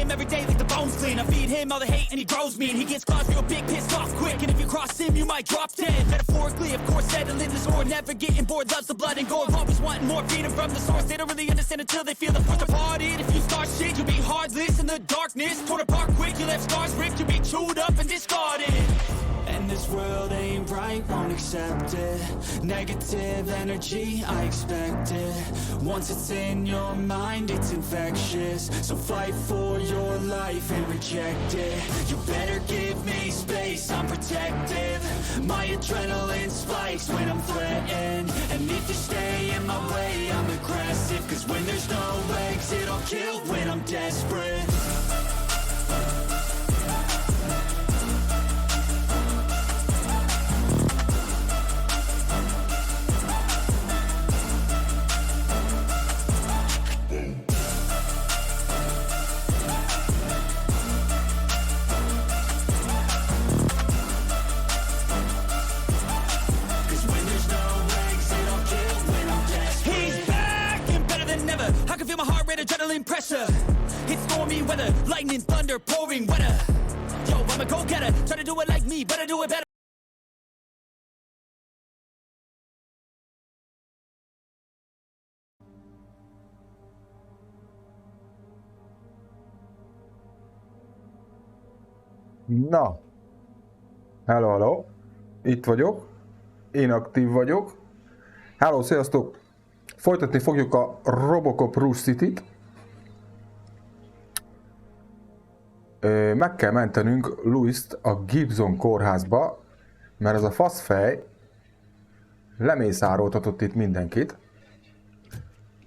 him every day like the bones clean. I feed him all the hate and he grows me, and he gets claws real big, pissed off quick. And if you cross him, you might drop dead. Metaphorically, of course, settling the score, never getting bored, loves the blood and gore. Always wanting more, freedom from the source. They don't really understand until they feel the force apart. It if you start shit, you'll be heartless in the darkness. Torn apart quick, you left scars ripped, you'll be chewed up and discarded. And this world ain't right, won't accept it. Negative energy, I expect it. Once it's in your mind, it's infectious. So fight for your life and reject it. You better give me space, I'm protective. My adrenaline spikes when I'm threatened. And if you stay in my way, I'm aggressive. Cause when there's no exit, I'll kill when I'm desperate. Pressure, it's stormy weather, lightning, thunder, pouring weather. Yo, I'm a go-getter, try to do it like me, but I do it better. Na, hello, hello, itt vagyok, én aktív vagyok. Hello, sziasztok! Folytatni fogjuk a Robocop Rush City-t. Meg kell mentenünk Louist a Gibson kórházba, mert ez a faszfej lemészároltatott itt mindenkit.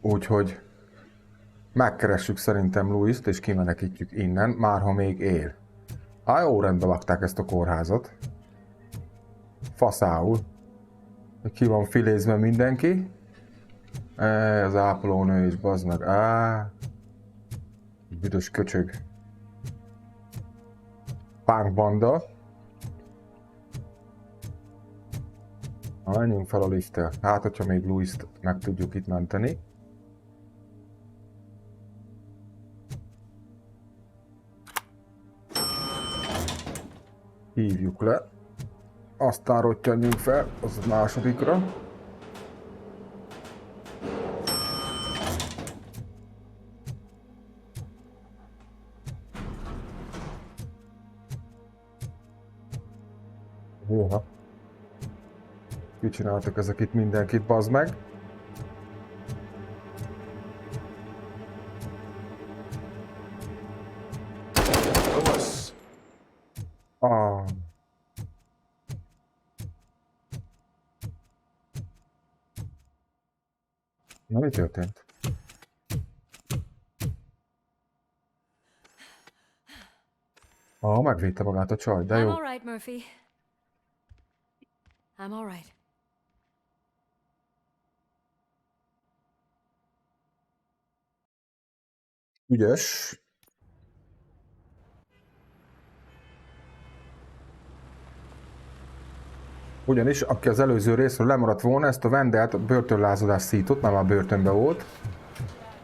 Úgyhogy megkeressük szerintem Louist és kimenekítjük innen, már ha még él. Jó, rendbe vakták ezt a kórházat. Faszául. Ki van filézve mindenki. Az ápolónő is, bazd meg. Büdös köcsög. Pánkbanda. Menjünk fel a lifttel. Hát, hogyha még Louist meg tudjuk itt menteni. Hívjuk le. Aztán rottyanjunk fel az másodikra. Jóha. Kicsináltak ezek itt mindenkit, bazd meg. Na, mi történt? Megvédte magát a csaj, de jó. I'm all right, Murphy. I'm all right. Ügyes. Ugyanis, aki az előző részről lemaradt volna, ezt a Vendelt börtönlázadást szított, mert már börtönben volt.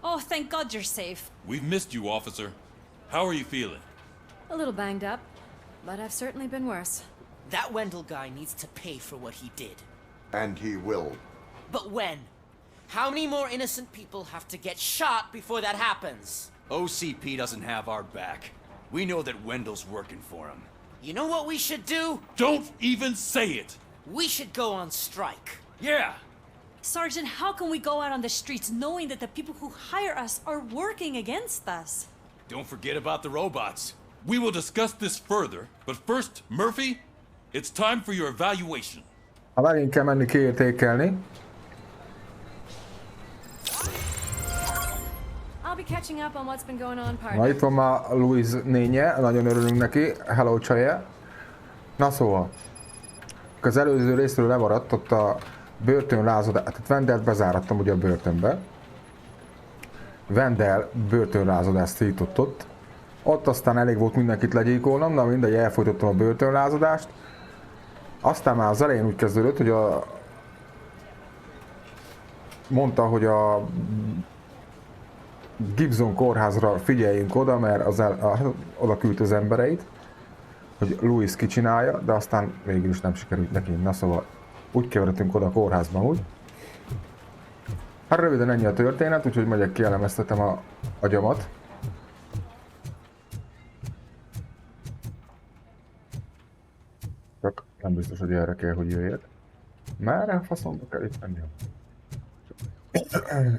Oh, thank God you're safe. We've missed you, officer. How are you feeling? A little banged up, but I've certainly been worse. That Wendell guy needs to pay for what he did. And he will. But when? How many more innocent people have to get shot before that happens? OCP doesn't have our back. We know that Wendell's working for him. You know what we should do? Don't even say it! We should go on strike. Yeah! Sergeant, how can we go out on the streets knowing that the people who hire us are working against us? Don't forget about the robots. We will discuss this further, but first, Murphy, it's time for your evaluation. Ha megint kell menni kiértékelni. I'll be catching up on what's been going on, Na, partner. itt van már Louise nénye, nagyon örülünk neki. Hello, csaje. Na szóval, az előző részről lemaradt, ott a börtönlázadás, tehát Vendelt bezárattam ugye a börtönbe. Wendell börtönlázadást szított ott. Ott aztán elég volt mindenkit legyilkolnom, na mindegy, elfolytottam a börtönlázadást. Aztán már az elején úgy kezdődött, hogy mondta, hogy Gibson kórházra figyeljünk oda, mert oda küldte az embereit, hogy Louis kicsinálja, de aztán végül is nem sikerült neki. Na szóval úgy keveredtünk oda a kórházban úgy. Hát röviden ennyi a történet, úgyhogy megyek kielemeztetem a agyamat. Csak nem biztos, hogy erre kell, hogy jöjjek. Merre a faszomba kell itt menni?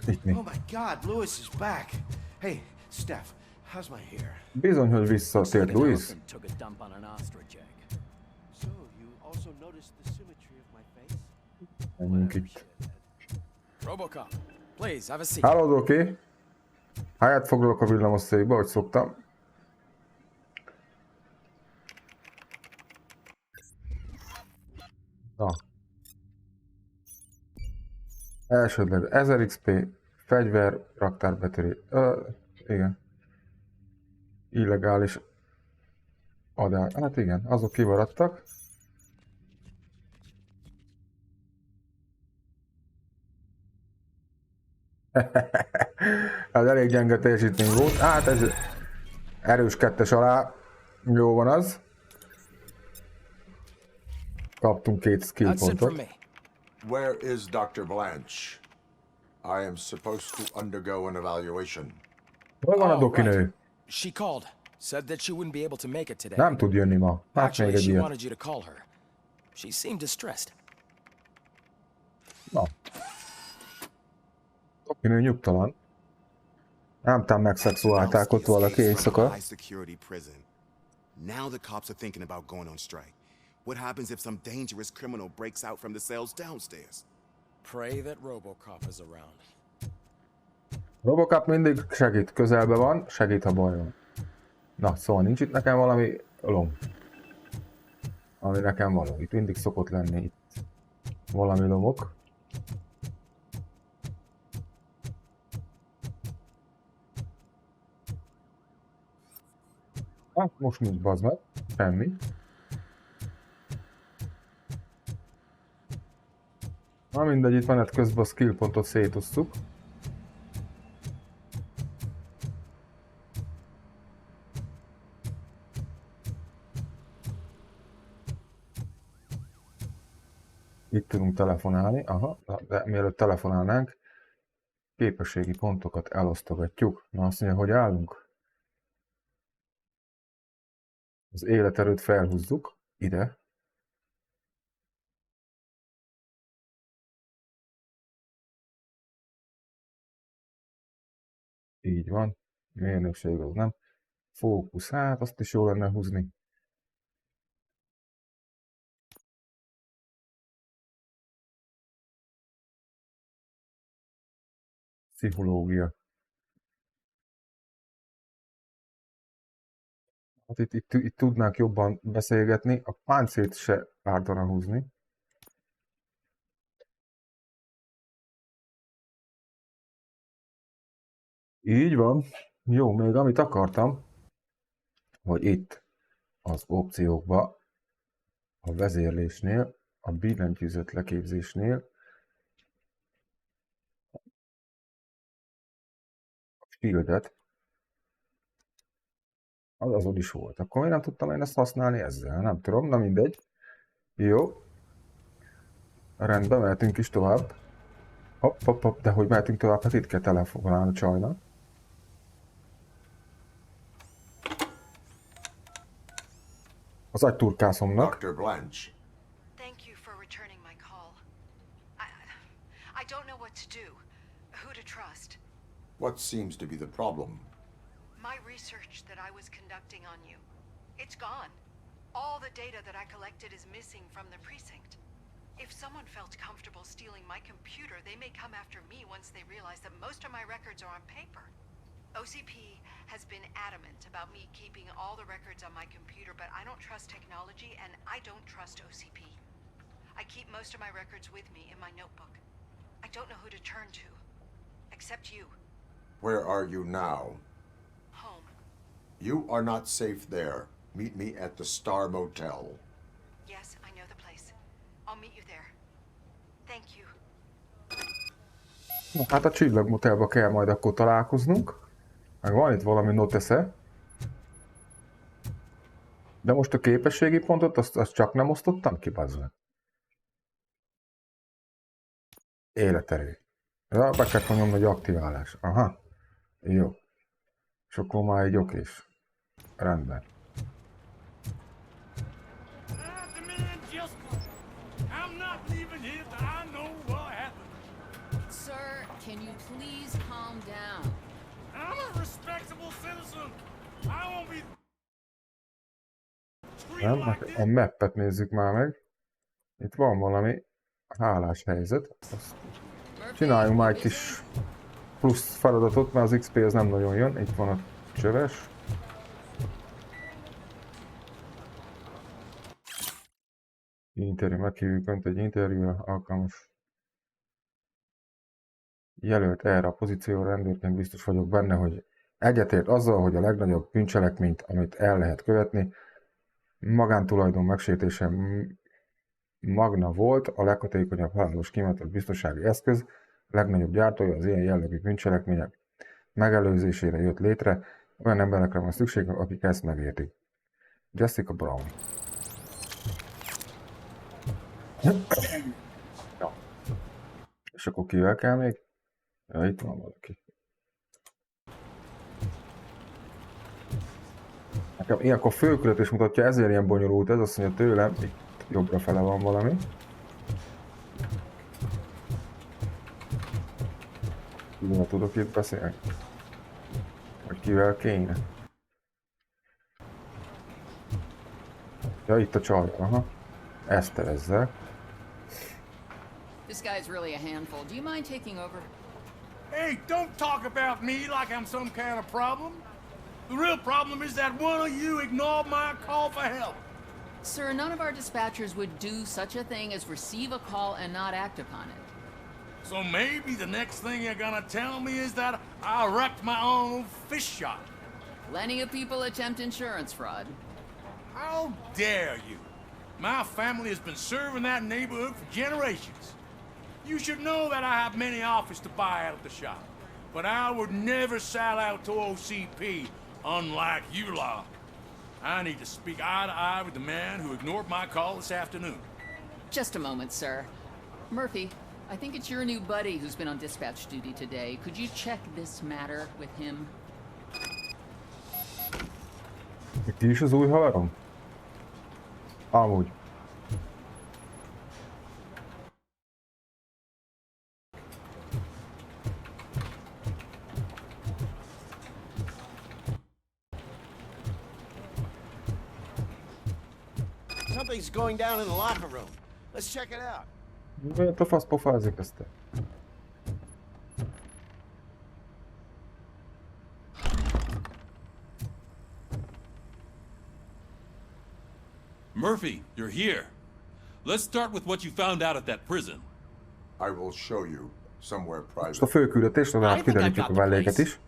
Itt mi? Oh my God, Louis is back. Hey, Steph, how's my hair? Bizony, hogy visszatért Louis. Took a dump on an ostrich egg. So, you also noticed the symmetry of my face? Menjünk itt. Robocop, please have a seat. Háló, Doki! Helyet foglalok a villamosszékbe, ahogy szoktam. Na. Elsődleg 1000 XP, fegyver, raktárbetöré. Igen. Illegális adás. Hát igen, azok kimaradtak. Ez elég gyenge teljesítmény volt. Hát ez erős kettes alá. Jó van az. Kaptunk 2 skill That's it from pontot. me. Where is Dr. Blanche? I am supposed to undergo an evaluation. Hol van a Oh, dokinő? right. She called. Said that she wouldn't be able to make it today. Nem tud jönni ma. Hát még Actually, egy she ilyet. wanted you to call her. She seemed distressed. Na. Dokinő nyugtalan. Nem tám megszexuálták ott valaki éjszaka. High security prison. Now the cops are thinking about going on strike. What happens if some dangerous criminal breaks out from the cells downstairs? Pray that Robocop is around. Robocop mindig segít, közelben van, segít, ha baj van. Na, szóval nincs itt nekem valami lom. Ami nekem való. Itt mindig szokott lenni itt valami lomok. Hát most nincs, bazd meg. Semmi. Na mindegy, itt menet közben a skill pontot szétosztuk. Itt tudunk telefonálni, aha, de mielőtt telefonálnánk, képességi pontokat elosztogatjuk. Na azt mondja, hogy állunk? Az életerőt felhúzzuk ide. Így van. Mérnökség az nem. Fókusz, hát azt is jó lenne húzni. Pszichológia. Hát itt tudnánk jobban beszélgetni, a páncélt se ártana húzni. Így van. Jó, még amit akartam, hogy itt az opciókba, a vezérlésnél, a billentyűzet leképzésnél, a shieldet, az azon is volt. Akkor én nem tudtam ezt használni ezzel, nem tudom, na mindegy. Jó. Rendben, mehetünk is tovább. Hopp, hopp, hopp, de hogy mehetünk tovább, hát itt kell telefonálni csajnak. Az agyturkászomnak. Dr. Blanche, Thank you for returning my call. I don't know what to do. Who to trust. what seems to be the problem? My research that I was conducting on you. It's gone. All the data that I collected is missing from the precinct. If someone felt comfortable stealing my computer, they may come after me once they realize that most of my records are on paper. OCP has been adamant about me keeping all the records on my computer, but I don't trust technology and I don't trust OCP. I keep most of my records with me in my notebook. I don't know who to turn to, except you. Where are you now? Home. You are not safe there. Meet me at the Star Motel. Yes, I know the place. I'll meet you there. Thank you. Hát a csillagmotelba kell majd akkor találkoznunk. Meg van itt valami notesze. De most a képességi pontot, azt csak nem osztottam ki, bazzmeg. Életerő. Ja, be kellett nyomni, hogy aktiválás. Aha. Jó. És akkor már egy okés. Rendben. Sir, can you please calm down? I'm a respectable citizen. I won't be Nem, a mappet nézzük már meg. Itt van valami hálás helyzet. Azt csináljunk már egy kis plusz feladatot, mert az XP az nem nagyon jön. Itt van a csöves. Interjú, meghívjuk Önt egy interjúra, alkalmas jelölt erre a pozícióra, rendőrként biztos vagyok benne, hogy egyetért azzal, hogy a legnagyobb bűncselekményt, amit el lehet követni, magántulajdon megsértése magna volt, a leghatékonyabb halálos kimenetelt biztonsági eszköz, a legnagyobb gyártója az ilyen jellegű bűncselekmények megelőzésére jött létre, olyan emberekre van szükség, akik ezt megértik. Jessica Brown. Ja. És akkor kivel kell még? Ja, itt van valaki. Nekem ilyenkor főküldetés mutatja, ezért ilyen bonyolult ez, azt mondja tőlem, itt jobbra fele van valami. Kivel tudok itt beszélni? Vagy kivel kéne? Ja, itt a csaj, aha. Eszter ezzel. This guy's really a handful. Do you mind taking over? Hey, don't talk about me like I'm some kind of problem. The real problem is that one of you ignored my call for help. Sir, none of our dispatchers would do such a thing as receive a call and not act upon it. So maybe the next thing you're gonna tell me is that I wrecked my own fish shop. Plenty of people attempt insurance fraud. How dare you? My family has been serving that neighborhood for generations. You should know that I have many offers to buy out of the shop. But I would never sell out to OCP, unlike you lot. I need to speak eye to eye with the man who ignored my call this afternoon. Just a moment, sir. Murphy, I think it's your new buddy who's been on dispatch duty today. Could you check this matter with him? Ki is az új haverom? Amúgy. Something's going down in the locker room. Let's check it out. Miért a fasz pofázik ezt? Murphy, you're here. Let's start with what you found out at that prison. I will show you somewhere private. Most a főküldetést, oda kiderítjük a melléket is.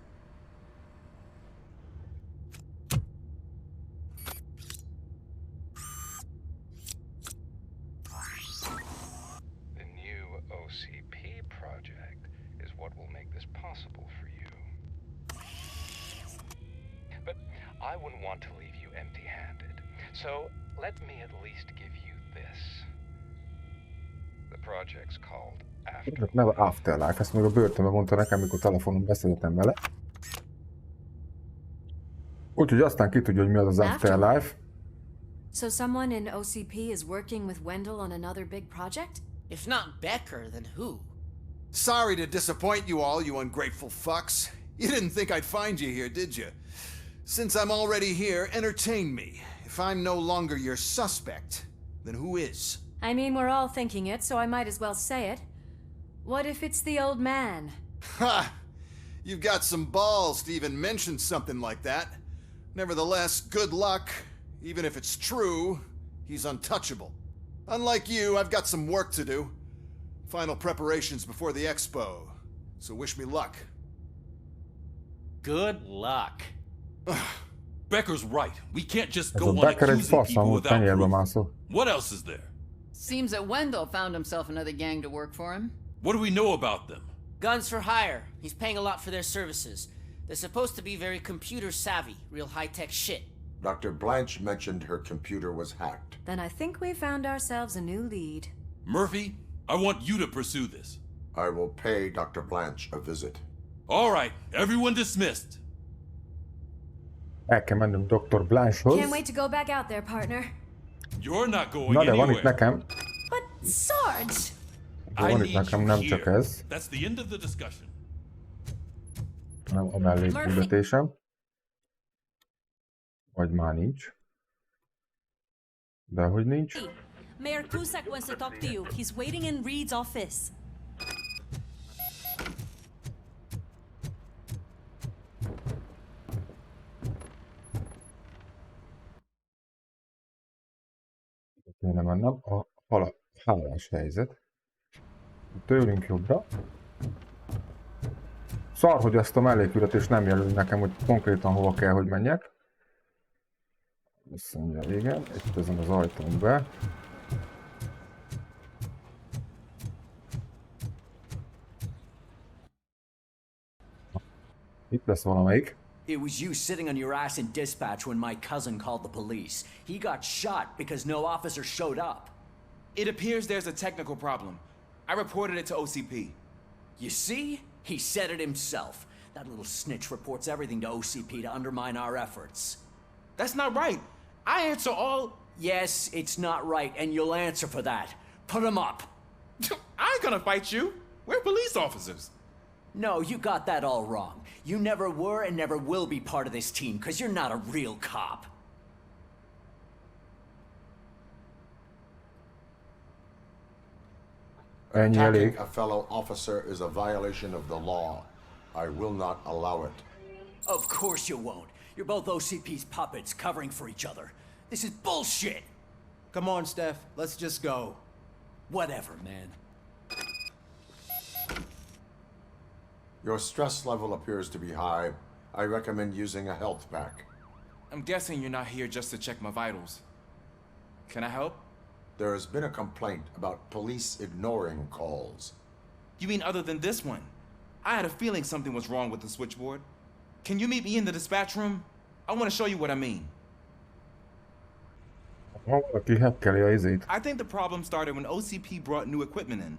I wouldn't want to leave you empty-handed. So, let me at least give you this. The project's called Afterlife. Neve Afterlife, ezt még a börtönben mondta nekem, mikor telefonon beszéltem vele. Úgyhogy aztán ki tudja, hogy mi az az Afterlife. So someone in OCP is working with Wendell on another big project? If not Becker, then who? Sorry to disappoint you all, you ungrateful fucks. You didn't think I'd find you here, did you? Since I'm already here, entertain me. If I'm no longer your suspect, then who is? I mean, we're all thinking it, so I might as well say it. What if it's the old man? Ha! You've got some balls to even mention something like that. Nevertheless, good luck. Even if it's true, he's untouchable. Unlike you, I've got some work to do. Final preparations before the expo. So wish me luck. Good luck. Becker's right. We can't just Ez go a on Becker egy accusing fasz, people amúgy without tenyérbe proof. mászol. What else is there? Seems that Wendell found himself another gang to work for him. What do we know about them? Guns for hire. He's paying a lot for their services. They're supposed to be very computer savvy, real high-tech shit. Dr. Blanche mentioned her computer was hacked. Then I think we found ourselves a new lead. Murphy, I want you to pursue this. I will pay Dr. Blanche a visit. All right, everyone dismissed. El kell mennem Dr. Blanche-hoz. Can't wait to go back out there, partner. You're not going Na de van itt anywhere. nekem. But Sarge! De van itt nekem nem csak ez, That's the end of the discussion. hanem a mellékküldetésem. Vagy már nincs. De hogy nincs. Mayor Cusack wants to talk to you. He's waiting in Reed's office. Kéne mennem. A hálás helyzet. Tőlünk jobbra. Szar, hogy ezt a mellékküldetést nem jelöli nekem, hogy konkrétan hova kell, hogy menjek. Azt mondja, igen, itt ezen az ajtón be. Itt lesz valamelyik. It was you sitting on your ass in dispatch when my cousin called the police. He got shot because no officer showed up. It appears there's a technical problem. I reported it to OCP. You see? He said it himself. That little snitch reports everything to OCP to undermine our efforts. That's not right. I answer all... Yes, it's not right, and you'll answer for that. Put him up. I ain't gonna fight you. We're police officers. No, you got that all wrong. You never were and never will be part of this team, because you're not a real cop. Attacking a fellow officer is a violation of the law. I will not allow it. Of course you won't. You're both OCP's puppets covering for each other. This is bullshit! Come on, Steph. Let's just go. Whatever, man. Your stress level appears to be high. I recommend using a health pack. I'm guessing you're not here just to check my vitals. Can I help? There has been a complaint about police ignoring calls. You mean other than this one? I had a feeling something was wrong with the switchboard. Can you meet me in the dispatch room? I want to show you what I mean. I think the problem started when OCP brought new equipment in.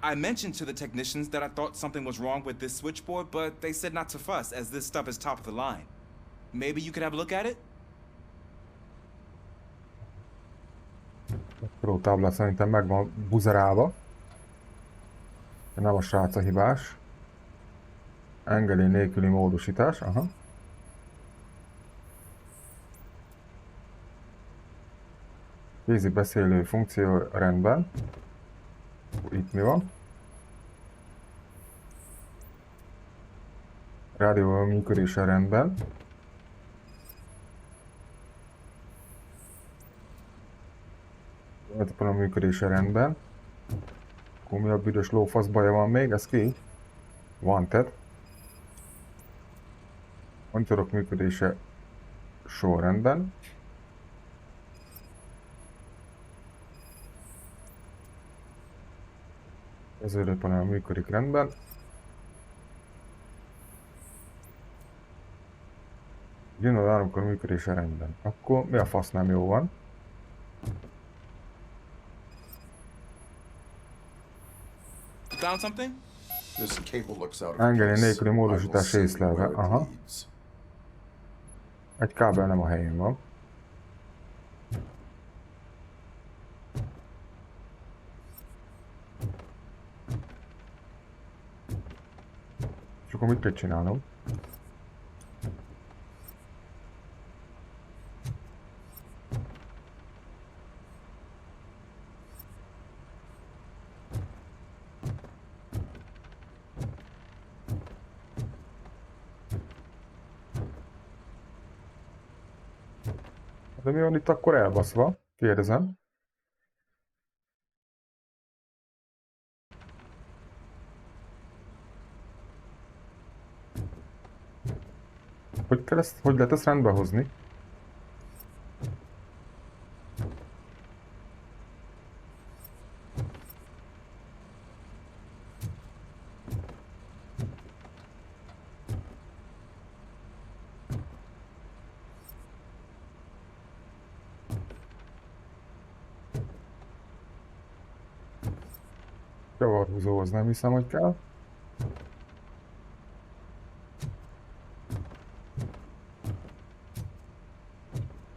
I mentioned to the technicians that I thought something was wrong with this switchboard, but they said not to fuss, as this stuff is top of the line. Maybe you could have a look at it? A prótábla szerintem meg van buzerálva. Nem a srác a hibás. Engedély nélküli módosítás, aha. Kézi beszélő funkció rendben. Itt mi van? Rádió működése rendben. A működése rendben. Akkor mi a büdös lófasz baja van még? Ez ki? Wanted. Monitorok működése sorrendben. Vezérlőpanel működik rendben. Gyűnöd áramkor működése rendben. Akkor mi a fasz nem jó van? Found something? This cable looks out of Engedély place. nélküli módosítás észlelve. Aha. Egy kábel nem a helyén van. És akkor mit kell csinálnom? De mi van itt akkor elbaszva? Kérdezem. Hogy kell ezt, hogy lehet ezt rendbe hozni? Csavarhúzóhoz nem hiszem, hogy kell.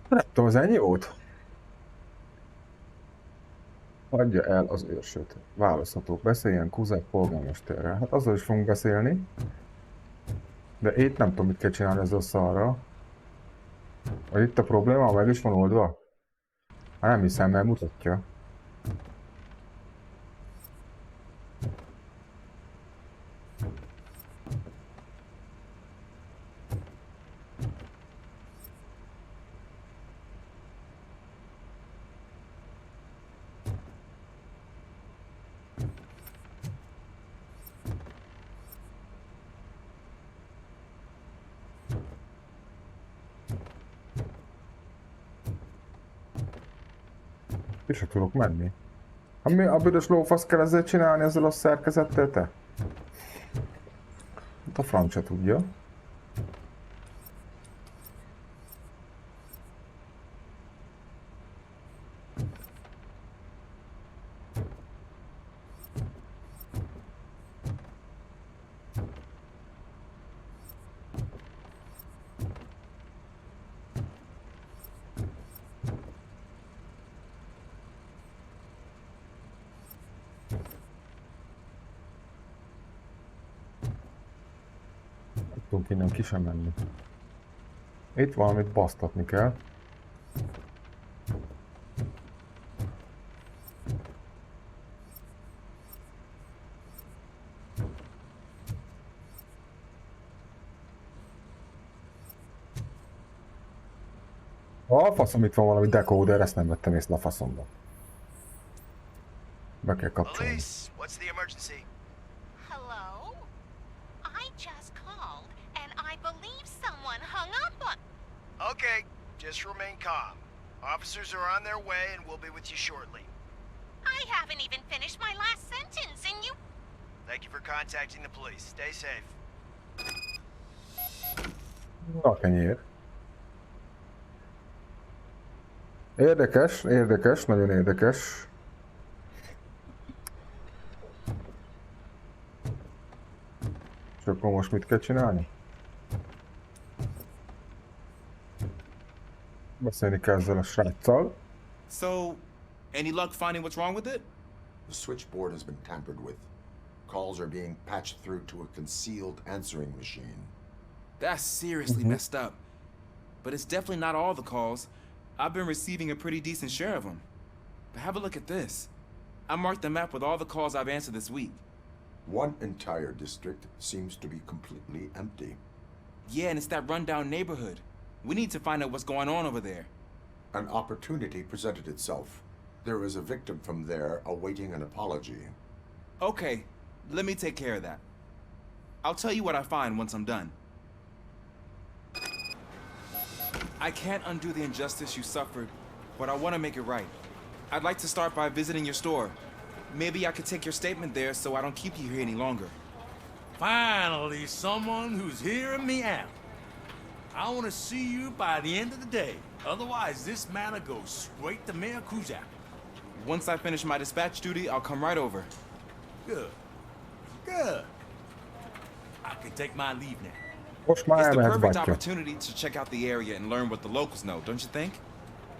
Nem tudom, az ennyi volt? Adja el az őrsöt. Választhatók. Beszéljen Kuzák polgármesterrel. Hát azzal is fogunk beszélni. De itt nem tudom, mit kell csinálni ezzel a szarral. Vagy itt a probléma, meg is van oldva? Hát nem hiszem, mert mutatja. És se tudok menni. Mi a büdös lófasz kell ezzel csinálni, ezzel a szerkezettel, te? Hát a franc se tudja. Tudunk innen ki sem menni. Itt valamit basztatni kell. A faszom, itt van valami decoder, ezt nem vettem észre a faszomba. Be kell kapcsolni. Police, what's the emergency? Hello? I just called, and I believe someone hung up on... Okay, just remain calm. Officers are on their way and we'll be with you shortly. I haven't even finished my last sentence, and you... Thank you for contacting the police. Stay safe. Na, kenyér. Érdekes, érdekes, nagyon érdekes. És akkor most mit kell csinálni? Beszélni kell ezzel a sráccal. So, any luck finding what's wrong with it? The switchboard has been tampered with. Calls are being patched through to a concealed answering machine. That's seriously messed up. But it's definitely not all the calls. I've been receiving a pretty decent share of them. But have a look at this. I marked the map with all the calls I've answered this week. One entire district seems to be completely empty. Yeah, and it's that rundown neighborhood. We need to find out what's going on over there. An opportunity presented itself. There is a victim from there awaiting an apology. Okay, let me take care of that. I'll tell you what I find once I'm done. I can't undo the injustice you suffered, but I want to make it right. I'd like to start by visiting your store. Maybe I could take your statement there so I don't keep you here any longer. Finally, someone who's hearing me out. I want to see you by the end of the day. Otherwise, this matter goes straight to Mayor Kuzak. Once I finish my dispatch duty, I'll come right over. Good. Good. I can take my leave now. Most már It's the elmehetsz, perfect bátyja. opportunity to check out the area and learn what the locals know, don't you think?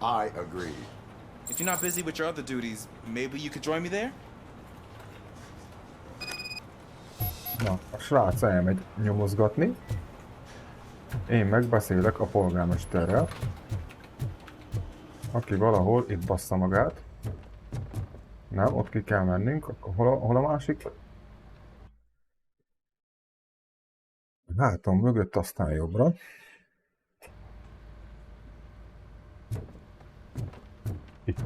I agree. If you're not busy with your other duties, maybe you could join me there? Na, a srác elmegy nyomozgatni. Én megbeszélek a polgármesterrel, aki valahol itt bassza magát. Nem, ott ki kell mennünk. Hol a másik? Látom mögött, aztán jobbra. Itt.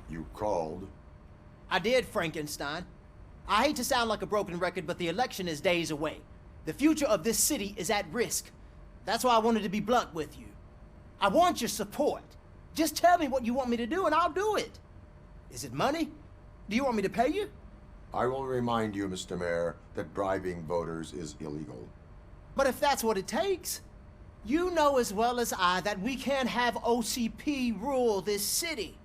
You called? I did, Frankenstein. I hate to sound like a broken record, but the election is days away. The future of this city is at risk. That's why I wanted to be blunt with you. I want your support. Just tell me what you want me to do and I'll do it. Is it money? Do you want me to pay you? I will remind you, Mr. Mayor, that bribing voters is illegal. But if that's what it takes, you know as well as I that we can't have OCP rule this city.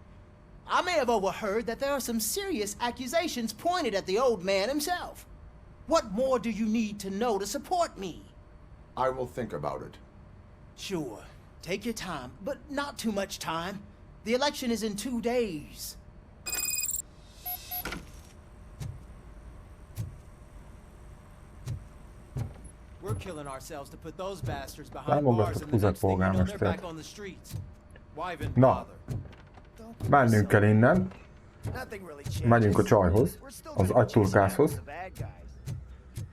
I may have overheard that there are some serious accusations pointed at the old man himself. What more do you need to know to support me? I will think about it. Sure. Take your time, but not too much time. The election is in 2 days. We're killing ourselves to put those bastards behind bars, and the next thing you know, they're back on the streets. Why even bother? Menjünk kell innen. Megyünk a csajhoz, az agyturkászhoz.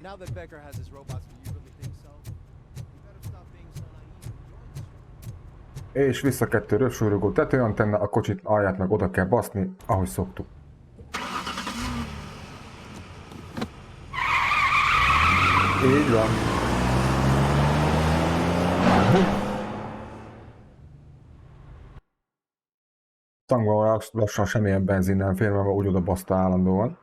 Now that Becker has his robots, do you really think so? You better stop being so naive. És vissza 2 röpsúrogó tetőantenna, a kocsit alját meg oda kell baszni, ahogy szoktuk. Így van. Tankban lassan semmilyen benzin nem fér, mert úgy oda baszta állandóan.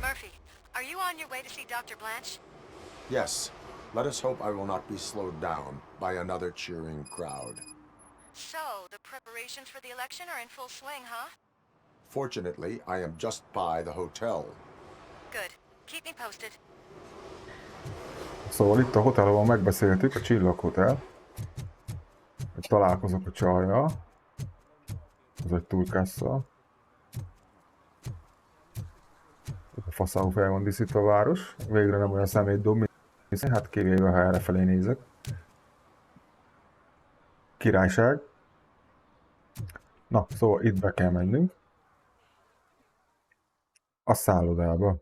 Murphy, are you on your way to see Dr. Blanche? Yes. Let us hope I will not be slowed down by another cheering crowd. So, the preparations for the election are in full swing, huh? Fortunately, I am just by the hotel. Good. Keep me posted. Szóval itt a hotelban megbeszéltük, a Csillag Hotel, hogy találkozok a csajjal, az egy turkásszal. A faszául fel van díszítve a város, végre nem olyan szemétdob, mint hát kivéve, ha errefelé nézek. Királyság. Na, szóval itt be kell mennünk. A szállodába.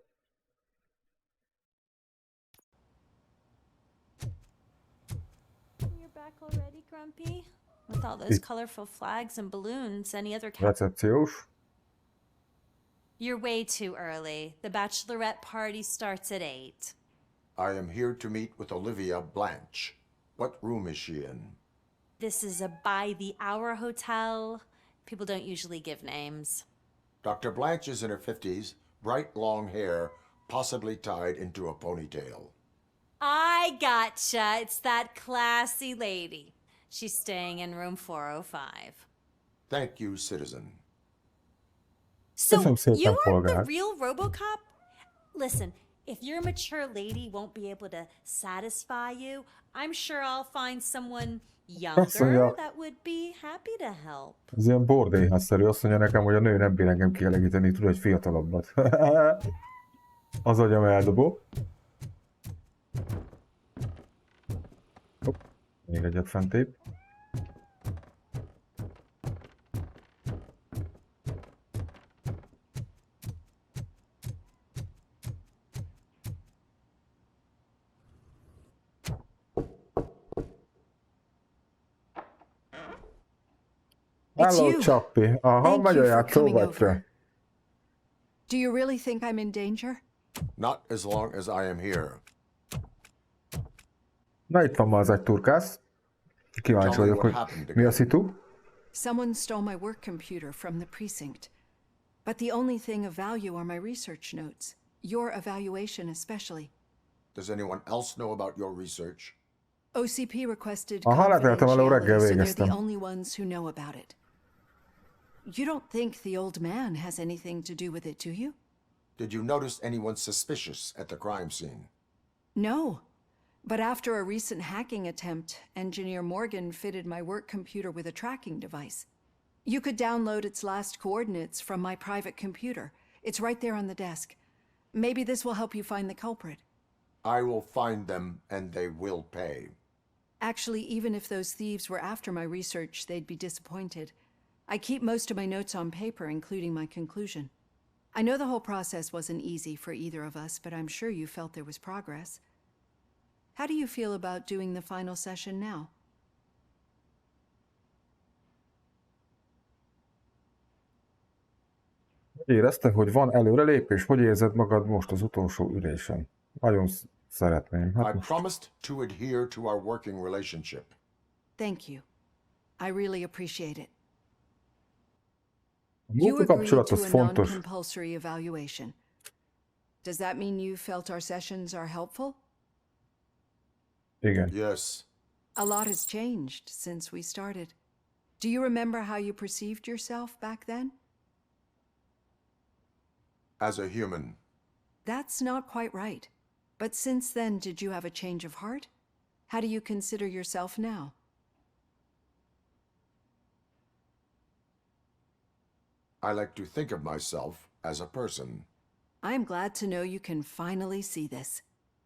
You're back already, Grumpy? With all those colorful flags and balloons, any other recepciós. You're way too early. The bachelorette party starts at 8. I am here to meet with Olivia Blanche. What room is she in? This is a by-the-hour hotel. People don't usually give names. Dr. Blanche is in her 50s, bright long hair, possibly tied into a ponytail. I gotcha. It's that classy lady. She's staying in room 405. Thank you, citizen. So, you are the real Robocop? Listen, if your mature lady won't be able to satisfy you, I'm sure I'll find someone younger that would be happy to help. Ez ilyen bordélyházszerű, azt mondja nekem, hogy a nő nem bír engem kielégíteni, tud egy fiatalabbat. Az agyam eldobó. Hopp, még egyet fentép. Hello, Chappy. Aha, magyarjátszó vagy te. Do you really think I'm in danger? Not as long as I am here. Na itt van ma az egy turkász. Kíváncsi vagyok, hogy mi a szitu. Someone stole my work computer from the precinct. But the only thing of value are my research notes. Your evaluation especially. Does anyone else know about your research? OCP requested confidentiality, so they're the only ones who know about it. You don't think the old man has anything to do with it, do you? Did you notice anyone suspicious at the crime scene? No. But after a recent hacking attempt, Engineer Morgan fitted my work computer with a tracking device. You could download its last coordinates from my private computer. It's right there on the desk. Maybe this will help you find the culprit. I will find them, and they will pay. Actually, even if those thieves were after my research, they'd be disappointed. I keep most of my notes on paper, including my conclusion. I know the whole process wasn't easy for either of us, but I'm sure you felt there was progress. How do you feel about doing the final session now? Érezted, hogy van előrelépés? Hogy érzed magad most az utolsó ülésen? Nagyon szeretném. I promised to adhere to our working relationship. Thank you. I really appreciate it. You agreed Kapcsolat to az a fontos. non-compulsory evaluation. Does that mean you felt our sessions are helpful? Igen. Yes. A lot has changed since we started. Do you remember how you perceived yourself back then? As a human. That's not quite right. But since then, did you have a change of heart? How do you consider yourself now? I like to think of myself as a person. I am glad to know you can finally see this.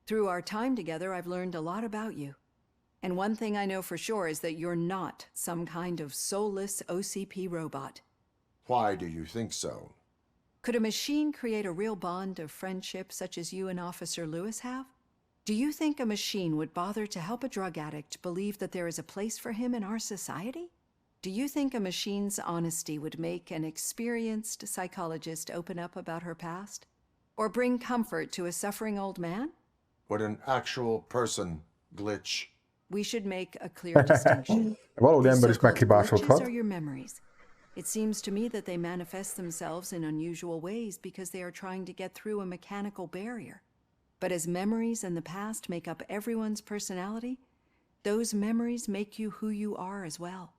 Through our time together, I've learned a lot about you. And one thing I know for sure is that you're not some kind of soulless OCP robot. Why do you think so? Could a machine create a real bond of friendship such as you and Officer Lewis have? Do you think a machine would bother to help a drug addict believe that there is a place for him in our society? Do you think a machine's honesty would make an experienced psychologist open up about her past? Or bring comfort to a suffering old man? Would an actual person glitch? We should make a clear distinction. Valódi These ember is so-called glitches meghibásodhat. are your memories. It seems to me that they manifest themselves in unusual ways because they are trying to get through a mechanical barrier. But as memories in the past make up everyone's personality, those memories make you who you are as well.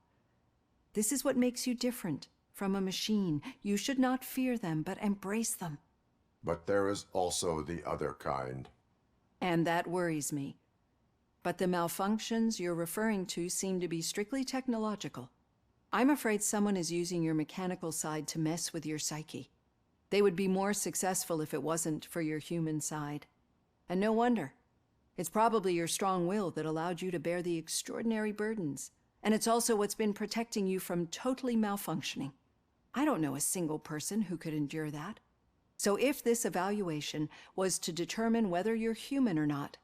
This is what makes you different from a machine. You should not fear them, but embrace them. But there is also the other kind. And that worries me. But the malfunctions you're referring to seem to be strictly technological. I'm afraid someone is using your mechanical side to mess with your psyche. They would be more successful if it wasn't for your human side. And no wonder. It's probably your strong will that allowed you to bear the extraordinary burdens. And it's also what's been protecting you from totally malfunctioning. I don't know a single person who could endure that. So if this evaluation was to determine whether you're human or not,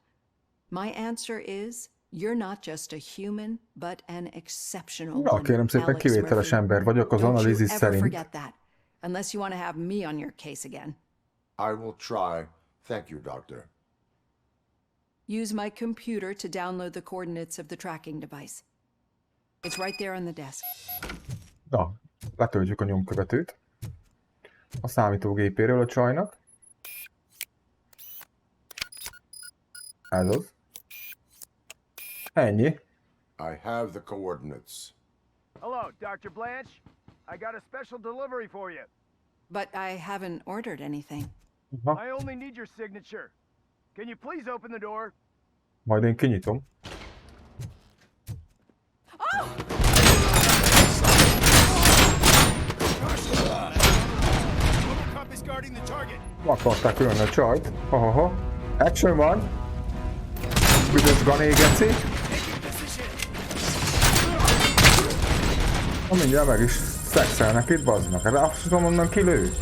my answer is you're not just a human, but an exceptional Na, one, kérem szépen, Alex kivételes Murphy. ember vagyok az Don't you analízis ever szerint. forget that, unless you want to have me on your case again. I will try. Thank you, Doctor. Use my computer to download the coordinates of the tracking device. It's right there on the desk. Na, letöltjük a nyomkövetőt. A számítógépéről a csajnak. Ez az. Ennyi. I have the coordinates. Hello, Dr. Blanche. I got a special delivery for you. But I haven't ordered anything. I only need your signature. Can you please open the door? Majd én kinyitom. Robocop is guarding the target. Akarták ölni a csajt. Ahaha. Action van. Büdös gané geci. Na mindjárt meg is szexelnek itt, bazd meg. Rá azt tudom onnan kilő.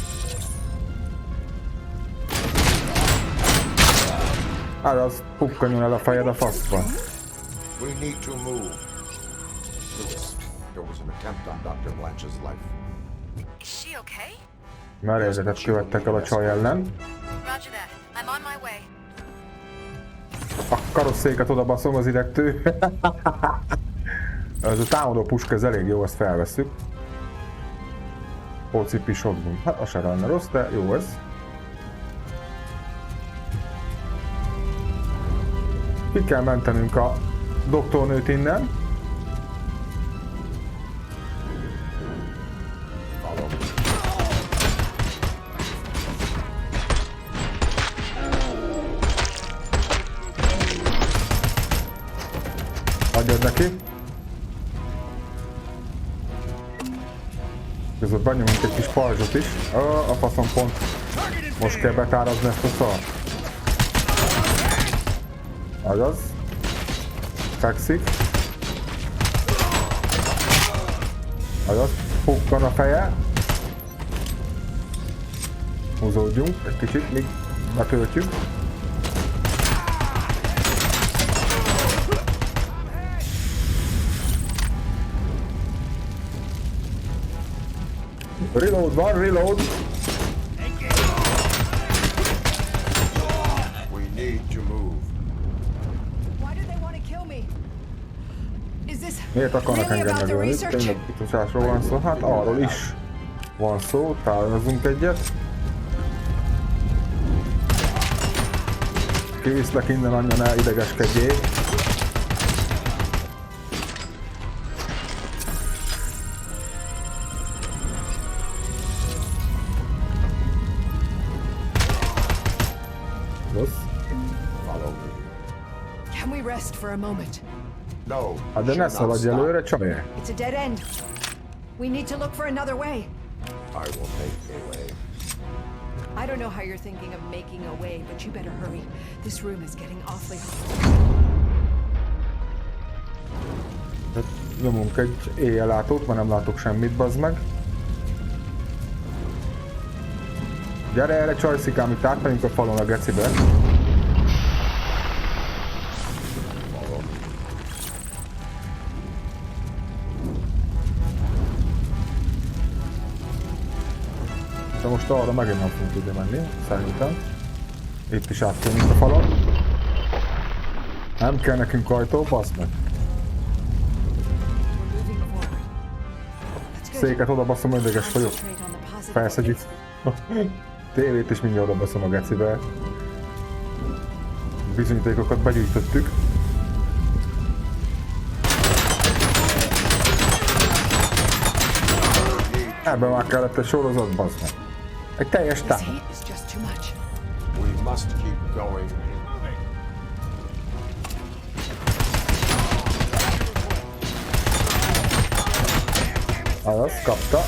Hát az pukkanjon el a fejed a faszba. We need to move. Lewis, there was an attempt on Dr. Blanche's life. Is she okay? Merényletet követtek el a csaj ellen. Roger that. I'm on my way. A karosszéket odabaszom az idegtő. Ez a támadó puska, ez elég jó, ezt felvesszük. OCP shotgun. Hát az se lenne rossz, de jó ez. Ki kell mentenünk a doktornőt innen. Adjad neki. Között benyomunk egy kis pajzsot is. A faszom pont. Most kell betárazni ezt a szart. Azaz. Fekszik. Azaz. Pukkan a feje. Húzódjunk egy kicsit, míg betöltjük. Reload van, reload! We need to move. Why do they want to kill me? Is this Miért akarnak really engem about the megölni? research? Tényleg biztosásról van szó? Hát arról is. Van szó, tározunk egyet. Kiviszlek innen, anya, ne idegeskedjél. Can we rest for a moment? No. Hát de ne szaladj előre, csaj. It's a dead end. We need to look for another way. I will make a way. I don't know how you're thinking of making a way, but you better hurry. This room is getting awfully hot. Nyomunk egy éjjellátót, mert nem látok semmit, bazd meg. Gyere erre, csajszikám, itt átmenjünk a falon a gecibe. De most arra megint nem fogunk tudni menni, szerintem. Itt is átmenjünk a falon. Nem kell nekünk ajtó, baszd meg. Széket odabaszom, ideges vagyok. Felszedjük. Tévét is mindjárt odabaszom a gecibe. Bizonyítékokat begyűjtöttük. Ebben már kellett egy sorozat, bazd meg. Egy teljes táp. We must keep going. Azaz, kapta.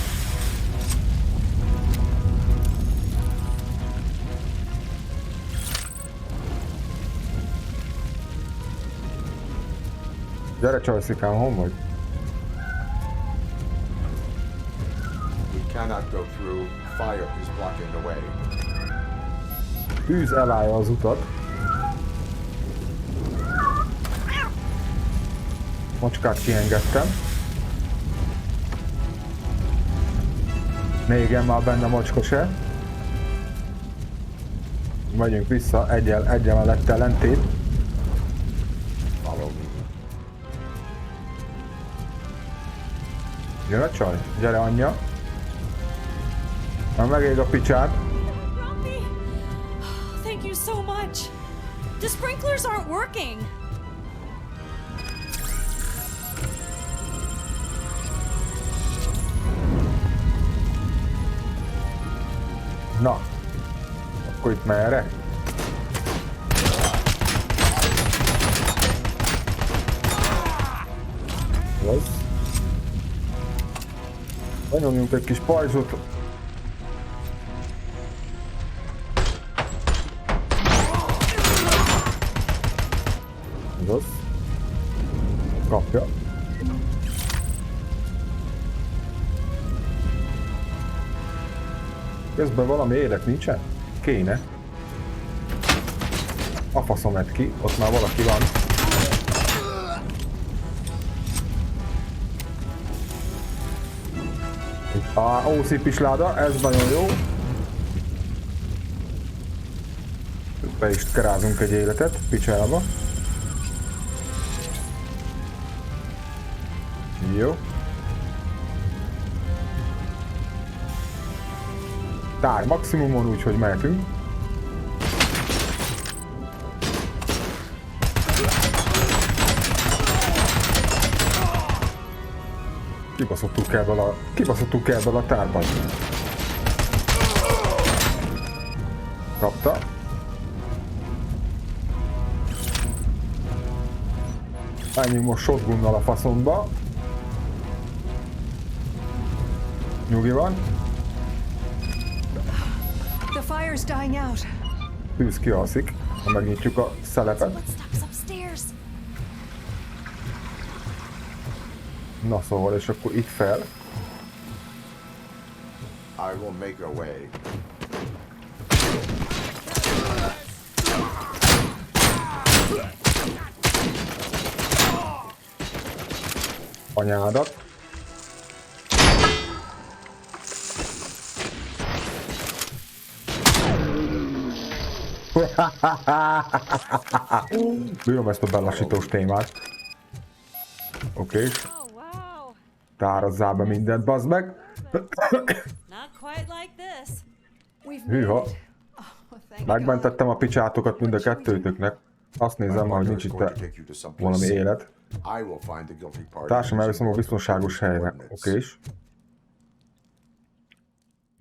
Gyere csajszikám, hol vagy? We cannot go through. Fire is blocking the way. Tűz elállja az utat. Macskát kiengedtem. Ne igen már benne macska se. Megyünk vissza, egyel mellett ellentét. Jön a csaj, gyere anyja. Már megég a picsád. Thank you so much. The sprinklers aren't working. Na, akkor itt merre? Az. Benyomjunk egy kis pajzsot. Az. Kapja. Közben valami élet nincsen? Kéne. A faszom lett ki, ott már valaki van. A OC láda, ez nagyon jó. Be is kerázunk egy életet, picsába. Jó. Tár maximumon, úgyhogy mehetünk. Kibaszottuk ebből a tárban. Kapta. Menjünk most shotgunnal a faszomba. Nyugi van. The fire's dying out. Tűz kialszik, ha megnyitjuk a szelepet. Na szóval, és akkor itt fel. I will make a way. Anyádat. Bírom ezt a belassítós témát. Oké. Tározzál be mindent, bazd meg. Not quite like this. Hűha. Megmentettem a picsátokat mind a kettőtöknek. Azt nézem már, hogy nincs itt valami élet. Társam elviszem a biztonságos helyre. Okés.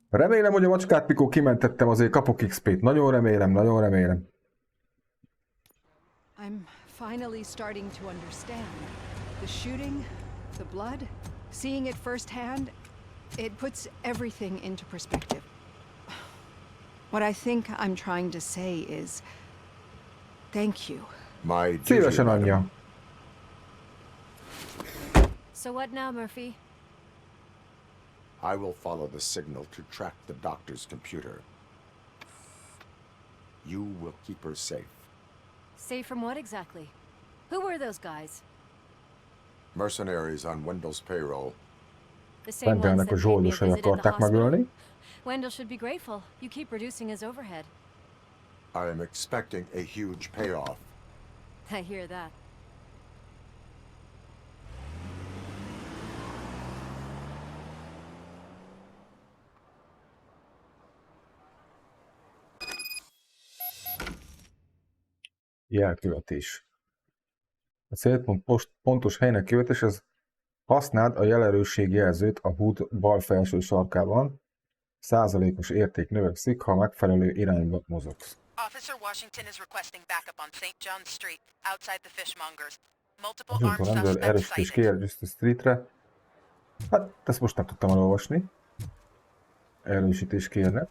Remélem, hogy a macskát Pikó kimentettem, azért kapok XP-t. Nagyon remélem, nagyon remélem. I'm finally starting to understand. The shooting, the blood, seeing it firsthand, it puts everything into perspective. What I think I'm trying to say is, thank you. Szívesen anyja. So what now, Murphy? I will follow the signal to track the doctor's computer. You will keep her safe. Safe from what exactly? Who were those guys? Mercenaries on Wendell's payroll. The same ones that paid me a visit at the hospital? Wendell should be grateful. You keep reducing his overhead. I am expecting a huge payoff. I hear that. Jelkövetés. A célpont pontos helynek követés, az használd a jelerősség jelzőt a HUD bal felső sarkában. Százalékos érték növekszik, ha megfelelő irányba mozogsz. Officer Washington is requesting backup on St. John Street, outside the fishmongers. Multiple A armed rendőr suspects erősítés sighted. kér Justice Streetre. Hát, ezt most nem tudtam elolvasni. Erősítés kérne.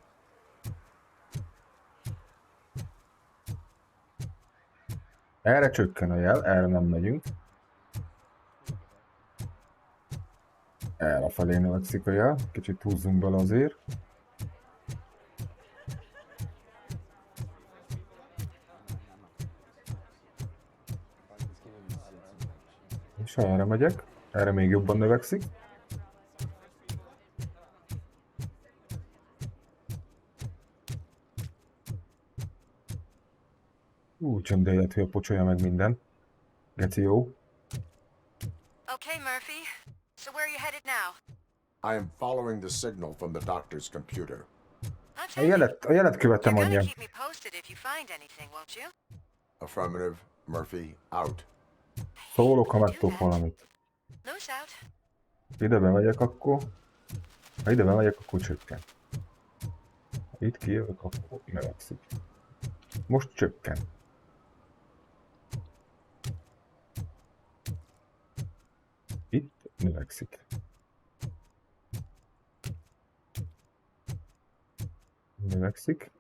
Erre csökken a jel, erre nem megyünk. Erre felé növekszik a jel, kicsit húzzunk bele azért. És erre megyek, erre még jobban növekszik. Csöndeljött, hogy a pocsolja meg minden. Geci jó. Okay, Murphy. So where are you headed now? I am following the signal from the doctor's computer. A jelet követem anyja. Keep me posted if you find anything, won't you? Affirmative. Murphy, out. Szólok, ha megtudok valamit. Loose out. Ide bemegyek, akkor... Ha ide bemegyek, akkor csökken. Ha itt kijövök, akkor növekszik. Most csökken. Itt növekszik. Növekszik.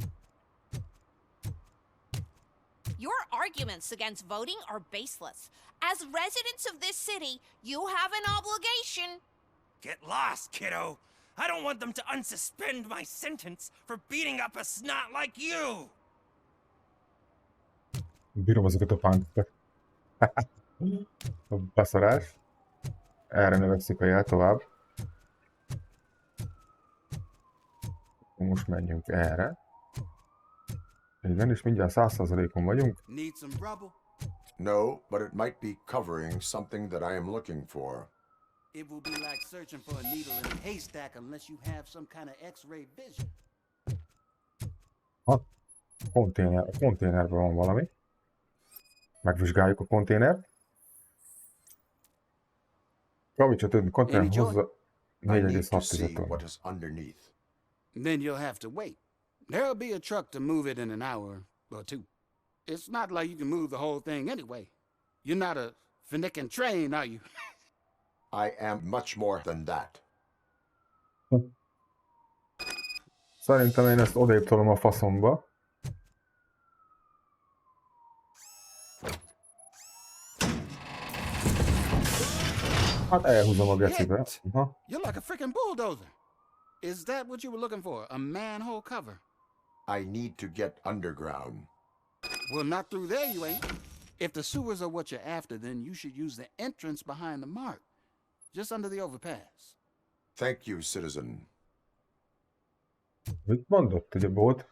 Your arguments against voting are baseless. As residents of this city, you have an obligation. Get lost, kiddo. I don't want them to unsuspend my sentence for beating up a snot like you. Bírom azokat a pánkokat. A beszarás. Erre növekszik a jel tovább. Most menjünk erre. Igen, és mindjárt 100%-on vagyunk. Need some rubble? No, but it might be covering something that I am looking for. It will be like searching for a needle in a haystack unless you have some kind of X-ray vision. A konténerben van valami. Megvizsgáljuk a konténert. Kavicsot ötni konténer hozza 4,6 ton. Then you'll have to wait. There'll be a truck to move it in an hour or two. It's not like you can move the whole thing anyway. You're not a finicking train, are you? I am much more than that. Szerintem én ezt odébb tolom a faszomba. Hát elhúzom a gecibe. You're like a freaking bulldozer. Is that what you were looking for? A manhole cover? I need to get underground. Well, not through there, you ain't. If the sewers are what you're after, then you should use the entrance behind the mark. Just under the overpass. Thank you, citizen. Mit mondott, hogy a bolt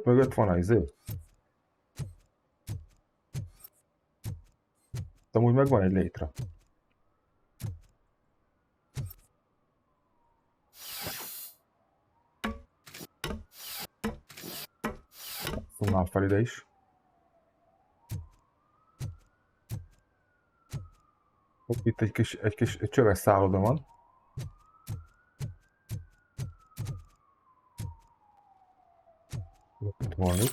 mögött van az izé? Amúgy meg van egy létre. Már fel ide is. Hopp, itt egy kis csöves szálloda van. Itt valamit.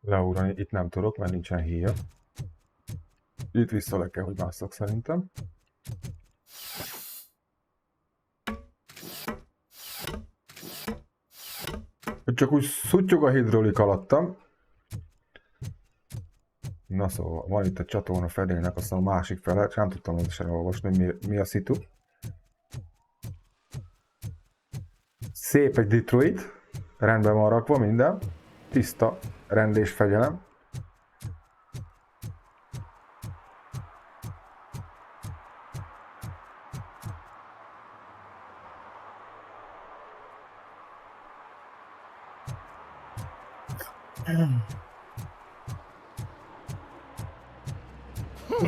Leugrani itt nem tudok, mert nincsen híja. Itt vissza le kell, hogy másszak szerintem. Csak úgy szuttyog a hidrolik alattam. Na szóval, van itt a csatorna fedélnek, aztán a másik fele, nem tudtam pontosan olvasni, hogy mi a szitu. Szép egy Detroit, rendben van rakva minden, tiszta, rend és fegyelem.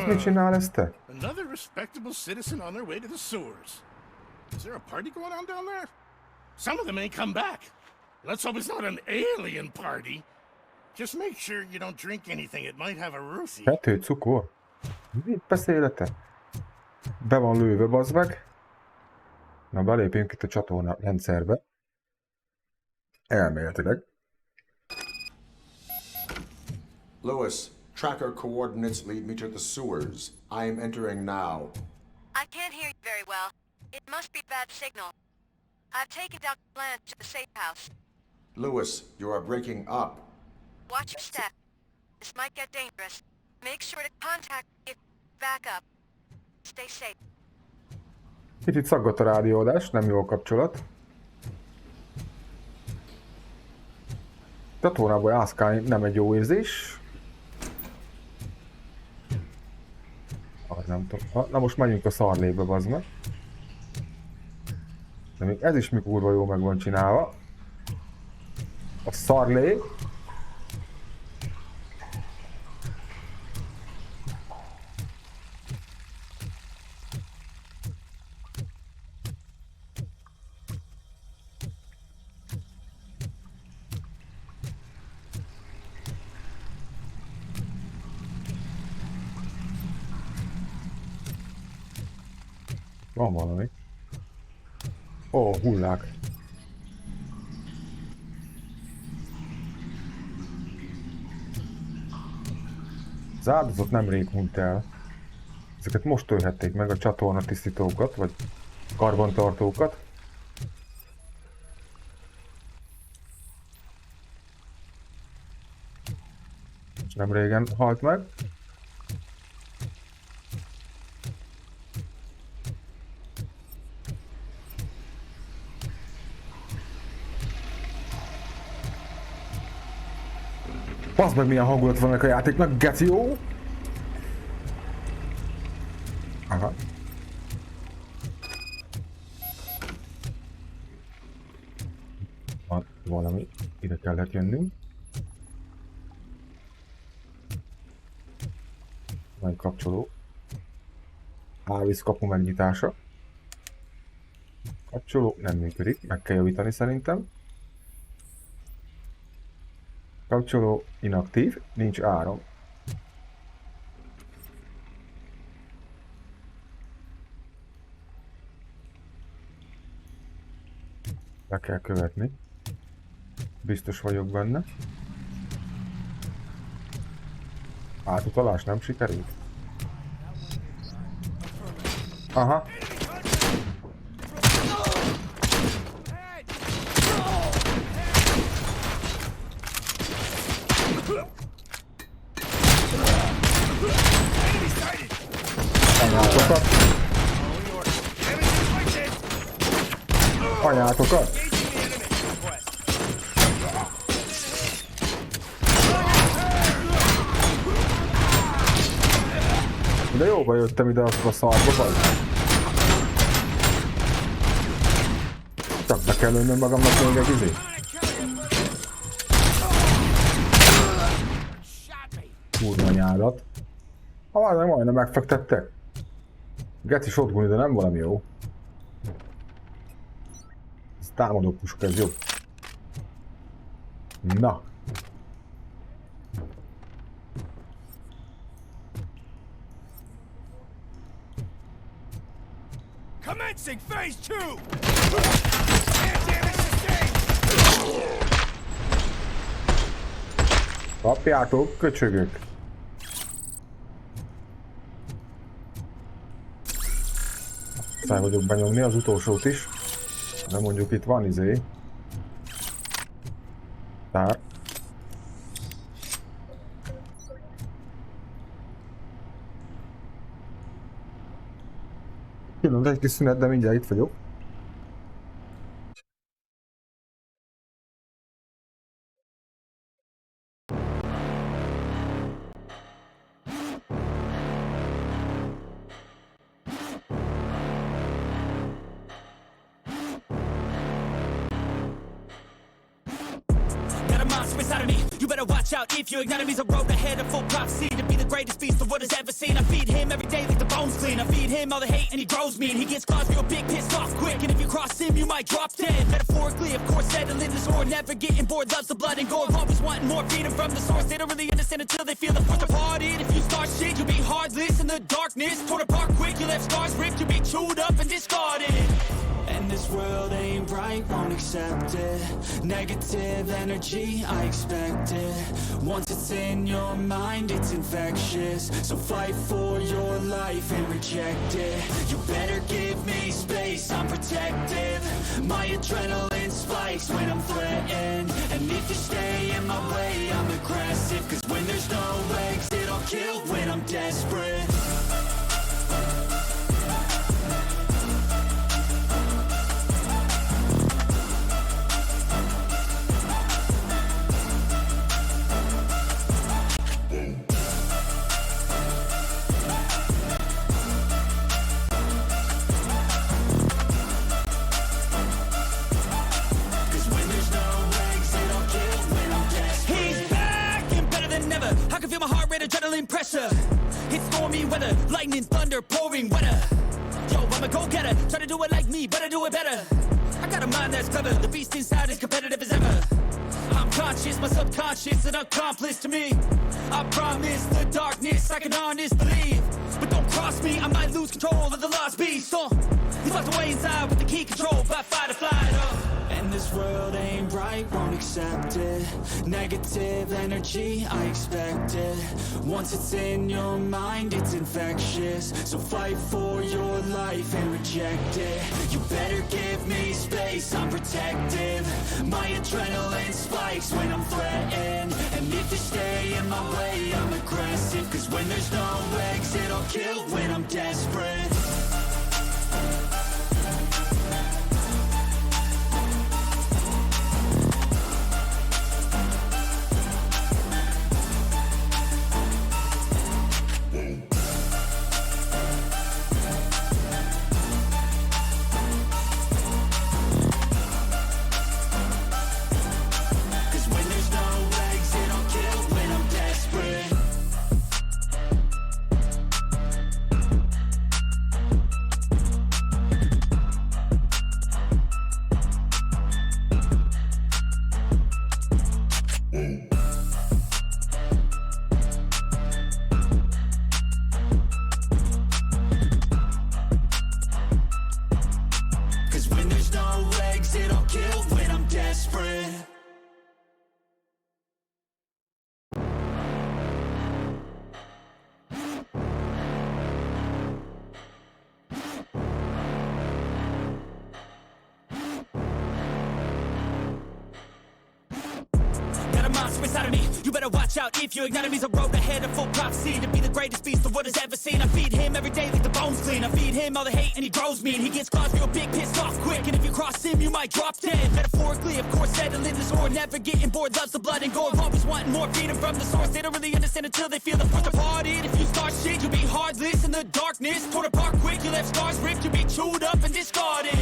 Mit csinál ez te? Another respectable citizen on their way to the sewers. Is there a party going on down there? Some of them ain't come back. Let's hope it's not an alien party. Just make sure you don't drink anything. It might have a roofie. Pető, cukor? Mit beszélete? Be van lőve, bazd meg. Na, belépjünk itt a csatorna rendszerbe. Elméletileg. Lewis, tracker coordinates lead me to the sewers. I am entering now. I can't hear you very well. It must be bad signal. I've taken down plans to the safe house. Lewis, you are breaking up. Watch your step. This might get dangerous. Make sure to contact me if back up. Stay safe. Itt szaggat a rádióadás, nem jó a kapcsolat. Csatornából ászkálni nem egy jó érzés. Nem tudom. Na most megyünk a szarlébe, bazd meg. De még ez is mi kurva jó meg van csinálva. A szarlé. Van valami. Ó, hullák. Az áldozat nemrég hunyt el. Ezeket most ölhették meg, a csatorna tisztítókat, vagy karbantartókat. És nem régen halt meg. Bazd meg, milyen hangulat van a játéknak, geci jó! Aha. Van valami, ide kellett jönnünk. Van kapcsoló. Ávíz kapu megnyitása. Kapcsoló nem működik, meg kell javítani szerintem. Kapcsoló inaktív, nincs áram. Le kell követni. Biztos vagyok benne. Átutalás nem sikerült? Aha. Anyátokat! Anyátokat! De jóba jöttem ide azt a szarba, vagy? Csak be kell lőnöm magamnak még egy izét. Kurva nyádat. Majdnem megfektettek. Geci shotgun, de nem valami jó. Ez támadó puska, ez jobb. Na. Commencing phase 2! Kapjátok, köcsögök! Száj vagyok benyomni az utolsót is. De mondjuk itt van izé. Tár. Pillanat, egy kis szünet, de mindjárt itt vagyok. If you ignite me's a road ahead of full prophecy to be the greatest beast the world has ever seen. I feed him every day like the bones clean. I feed him all the hate and he grows me. And he gets claws real big, pissed off quick. And if you cross him, you might drop dead. Metaphorically, of course, settling the score. Never getting bored, loves the blood and gore. Always wanting more freedom from the source. They don't really understand until they feel the force departed. If you start shit, you'll be heartless in the darkness. Torn apart quick, you left scars ripped. You'll be chewed up and discarded. And this world ain't right, won't accept it. Negative energy, I expect it. Once it's in your mind, it's infectious. So fight for your life and reject it. You better give me space, I'm protective. My adrenaline spikes when I'm threatened. And if you stay in my way, I'm aggressive. Cause when there's no exit, I'll kill when I'm desperate. Adrenaline pressure, it's stormy weather, lightning, thunder, pouring weather. Yo, I'm a go-getter, try to do it like me, but I do it better. I got a mind that's clever, the beast inside is competitive as ever. I'm conscious, my subconscious, an accomplice to me. I promise the darkness, I can honest believe. But don't cross me, I might lose control of the lost beast. He's locked away inside with the key control by fight or flight. And this world ain't right, won't accept it. Negative energy, I expect it. Once it's in your mind, it's infectious. So fight for your life and reject it. You better give me space, I'm protective. My adrenaline spikes when I'm threatened. And if you stay in my way, I'm aggressive. Cause when there's no exit, I'll kill when I'm desperate. Inside of me, you better watch out if you ignite me's a road ahead of full prophecy to be the greatest beast the world has ever seen. I feed him every day like the bones clean. I feed him all the hate and he grows me. And he gets claws real big, pissed off quick. And if you cross him, you might drop dead. Metaphorically, of course, settling the score. Never getting bored, loves the blood and gore. Always wanting more freedom from the source. They don't really understand until they feel the force departed. If you start shit, you'll be heartless in the darkness. Torn apart quick, you left scars ripped. You'll be chewed up and discarded.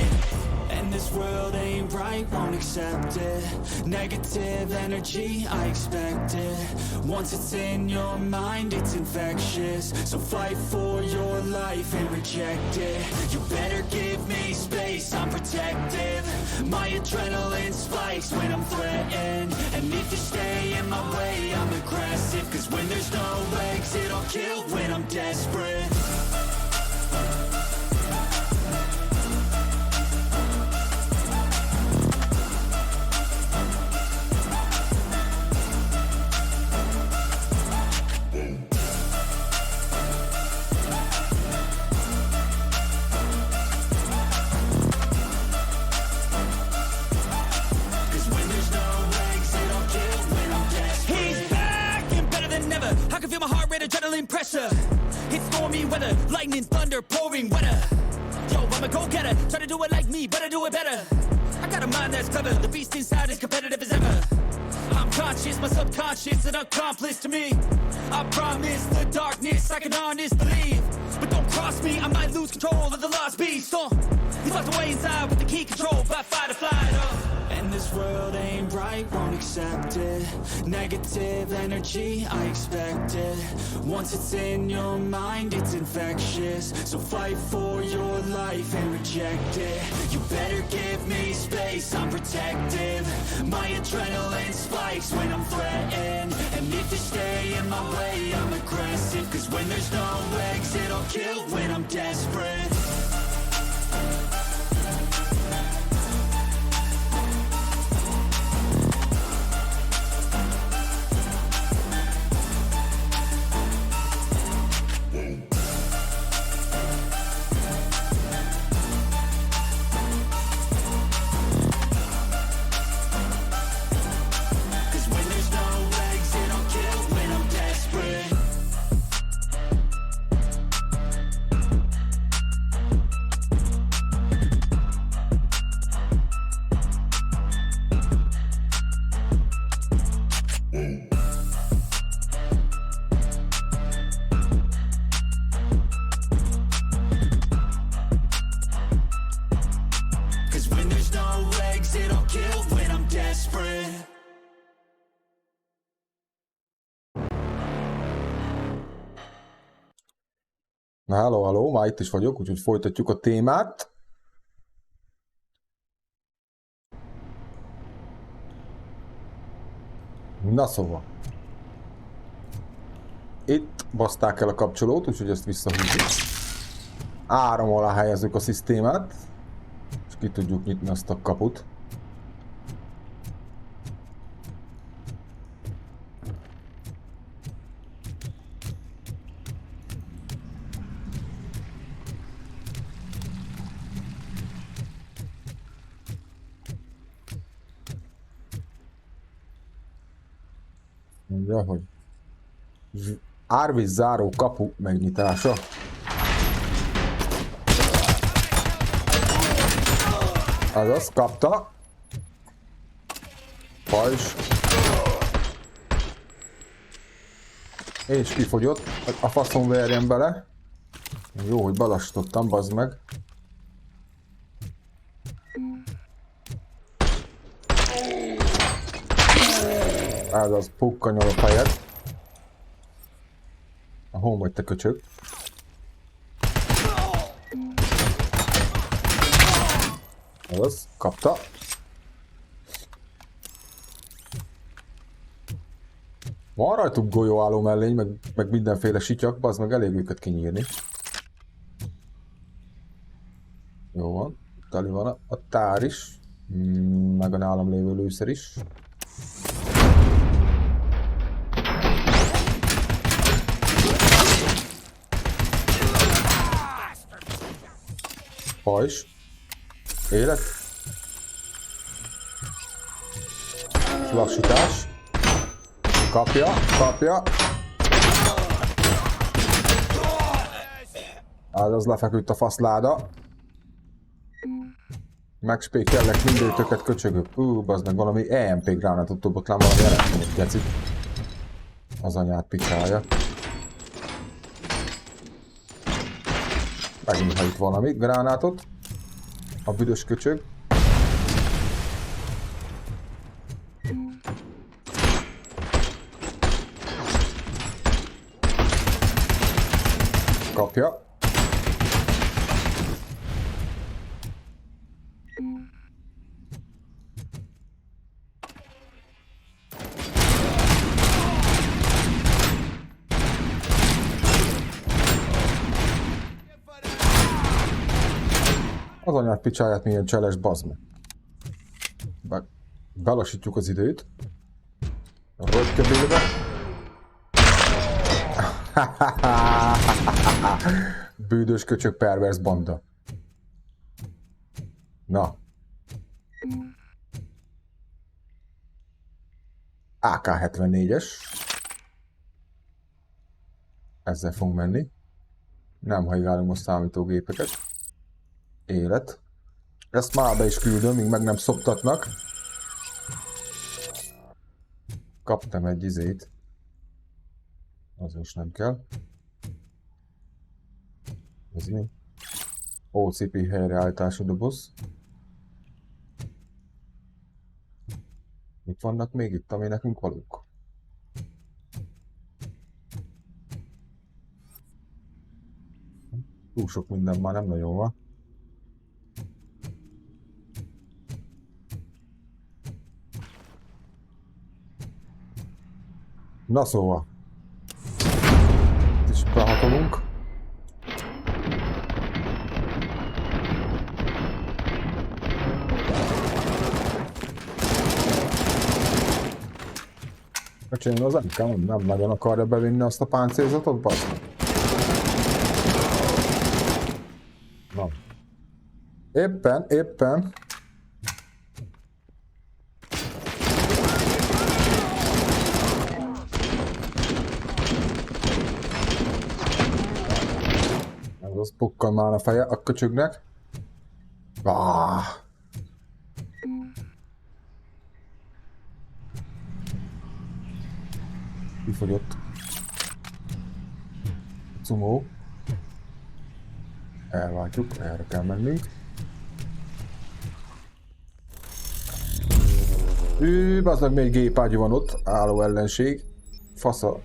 And this world ain't right. bright, won't accept it. Negative energy, I expect it. Once it's in your mind, it's infectious. So fight for your life and reject it. You better give me space, I'm protective. My adrenaline spikes when I'm threatened. And if you stay in my way, I'm aggressive. Cause when there's no exit, I'll kill when I'm desperate. Adrenaline pressure, it's stormy weather, lightning, thunder, pouring weather. Yo, I'm a go-getter, try to do it like me, but I do it better. I got a mind that's clever, the beast inside is competitive as ever. I'm conscious, my subconscious, an accomplice to me. I promise the darkness I can honestly believe. But don't cross me, I might lose control of the lost beast. He's locked away inside with the key control by fight or flight. And this world ain't bright, won't accept it. Negative energy, I expect it. Once it's in your mind, it's infectious. So fight for your life and reject it. You better give me space, I'm protective. My adrenaline spikes when I'm threatened. And if you stay in my way, I'm aggressive. Cause when there's no exit, I'll kill when I'm desperate. Na, halló, már itt is vagyok, úgyhogy folytatjuk a témát. Na szóval. Itt baszták el a kapcsolót, úgyhogy ezt visszahúzzuk. Áram alá helyezzük a szisztémát, és ki tudjuk nyitni azt a kaput. Mondja, hogy árvíz záró kapu megnyitása. Azaz, kapta. Pajzs. És kifogyott. A faszom verjen bele. Jó, hogy belassítottam, bazd meg. Ez az pukkanyol a fejed. Hol vagy te köcsög? Ez az, kapta. Van rajtuk golyóálló mellény, meg mindenféle sityak, az meg elég őket kinyírni. Jó van, tali van a tár is, meg a nálam lévő lőszer is. Pajzs. Élet. És lassítás. Kapja. Az lefeküdt a faszláda. Megspékellek mindőtöket, köcsögök. Bazd meg, valami EMP gránátot dobott rám, valami elektromos gecit. Az anyát picsája. Megint ha itt valami gránátot. A büdös köcsög. kapja. Az anyát picsáját milyen cseles, bazd meg. Belassítjuk az időt. Hogy kebélbe. Bűdös köcsök pervers banda. Na. AK-74-es. Ezzel fogunk menni. Nem haigálunk most számítógépeket. Élet. Ezt már be is küldöm, míg meg nem szoptatnak. Kaptam egy izét. Az most nem kell. Ez mi? OCP helyreállítású doboz. Mit vannak még itt, ami nekünk valók? Túl sok minden már nem nagyon van. Na szóval. Itt is behatolunk. Öcsém, az nem nagyon akarja bevinni azt a páncélzatot, bassza. Na. Éppen. Ez az pukkan már a feje a köcsögnek. Kifogyott. Cumó. Elváltjuk, erre kell mennünk. Bazdmeg még gépágyú van ott, álló ellenség. Fasza.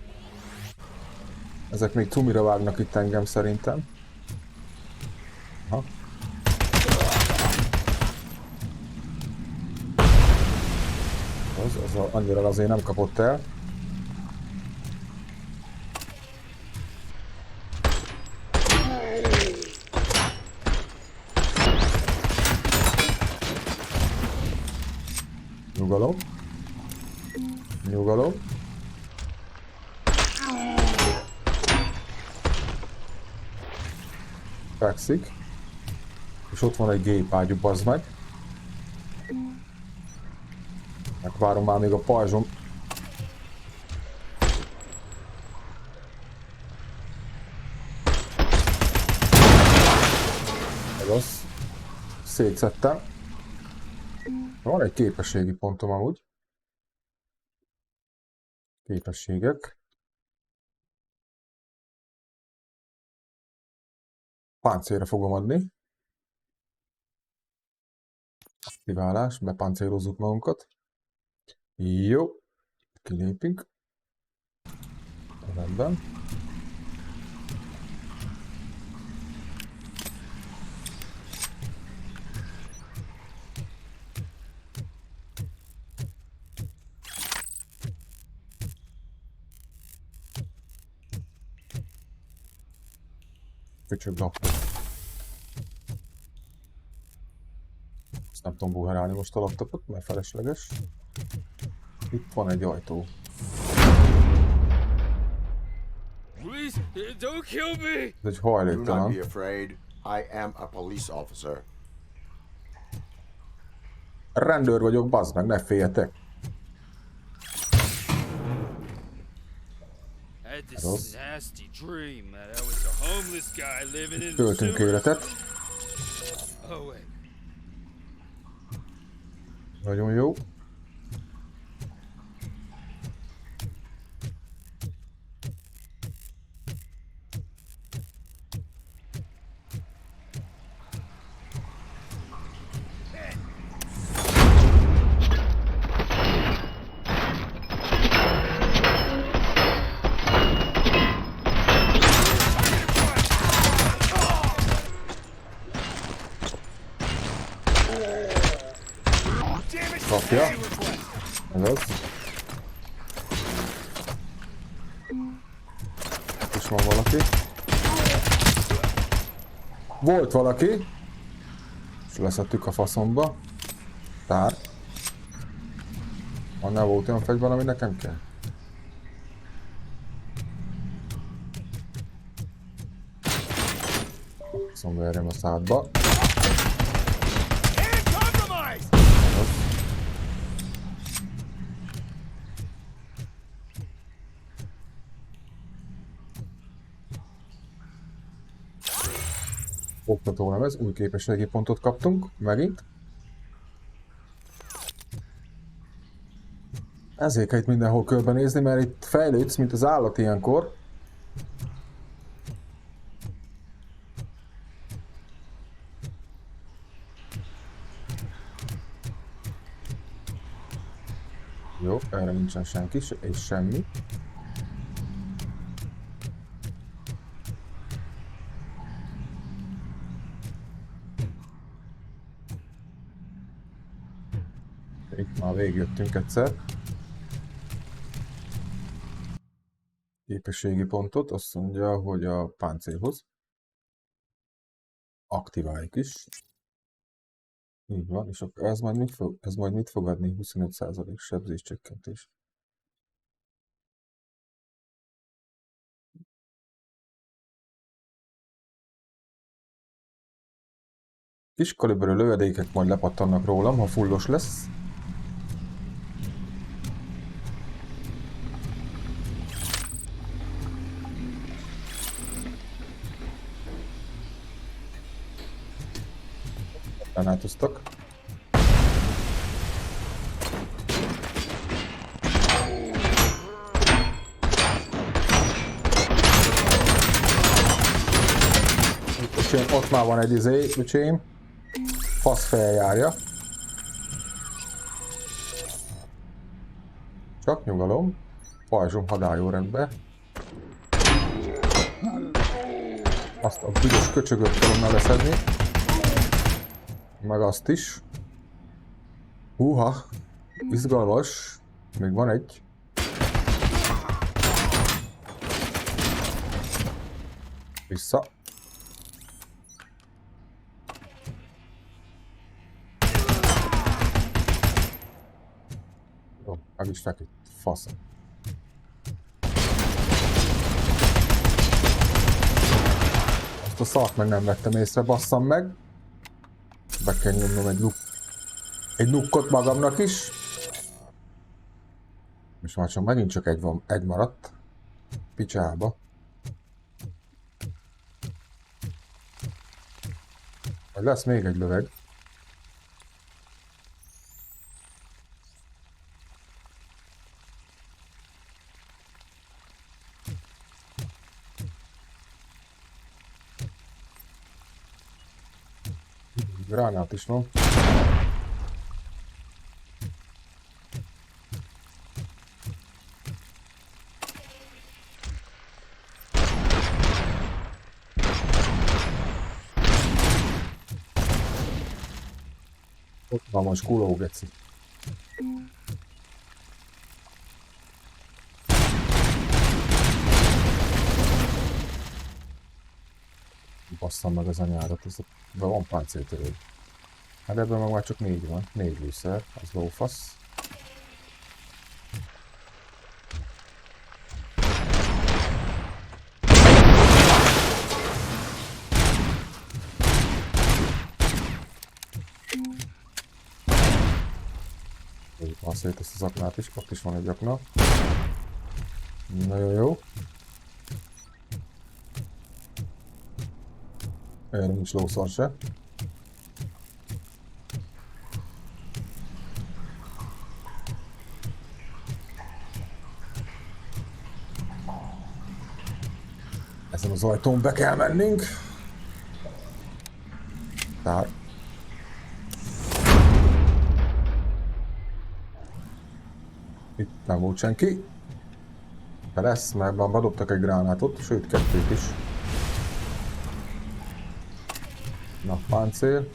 Ezek még cumira vágnak itt engem szerintem. Aha. Az annyira azért nem kapott el. Nyugalom. Fekszik. És ott van egy gépágyú, bazd meg. Megvárom már még a pajzsom. Ez az. Szétszettem. Van egy képességi pontom amúgy. Képességek. Páncélra fogom adni. Aktiválás, bepáncélozzuk magunkat. Jó. Kilépünk. Rendben. Köcsög laptop. Ezt nem tudom buherálni most a laptopot, mert felesleges. Itt van egy ajtó. Ez egy hajléktalan. Do not be afraid. I am a police officer. Rendőr vagyok, bazd meg, ne féljetek. Töltünk életet. Nagyon jó. Ja. Ez az. Itt is van valaki. Volt valaki. És leszettük a faszomba. Tár. Annál volt olyan fegyver, ami nekem kell? Szóval verjem a szádba. Oktatólemez, új képességi pontot kaptunk, megint. Ezért kell itt mindenhol körbenézni, mert itt fejlődsz, mint az állat ilyenkor. Jó, erre nincsen senki, és semmi. Itt már végigjöttünk egyszer. Képességi pontot, azt mondja, hogy a páncélhoz. Aktiváljuk is. Így van, és akkor ez majd mit fog adni? 25% sebzéscsökkentés. Kis kaliberű lövedékek majd lepattannak rólam, ha fullos lesz. Granátoztak. Ott már van egy öcsém. Fasz feljárja. Csak nyugalom. Pajzsom hadályó rendbe. Azt a büdös köcsögöt kell onnan leszedni. Meg azt is. Húha. Izgalmas. Még van egy. Vissza. Jó, meg is feküdt. Fasz. Azt a szart meg nem vettem észre, basszam meg. Be kell nyomnom egy nukkot magamnak is. És már csak megint csak egy maradt. Picsába. Vagy lesz még egy löveg. Gránát is van. Ott van most kuló, geci. Basszam meg az anyárat, ez van páncéltörő. Hát ebben meg már csak 4 van, 4 lőszer, az lófasz. Van szét ezt az aknát is, ott is van egy akna. Nagyon jó. Erre nincs lószar se. Ezen az ajtón be kell mennünk. Tár. Itt nem volt senki. De lesz, mert már bedobtak egy gránátot, sőt 2 is. Na, páncél.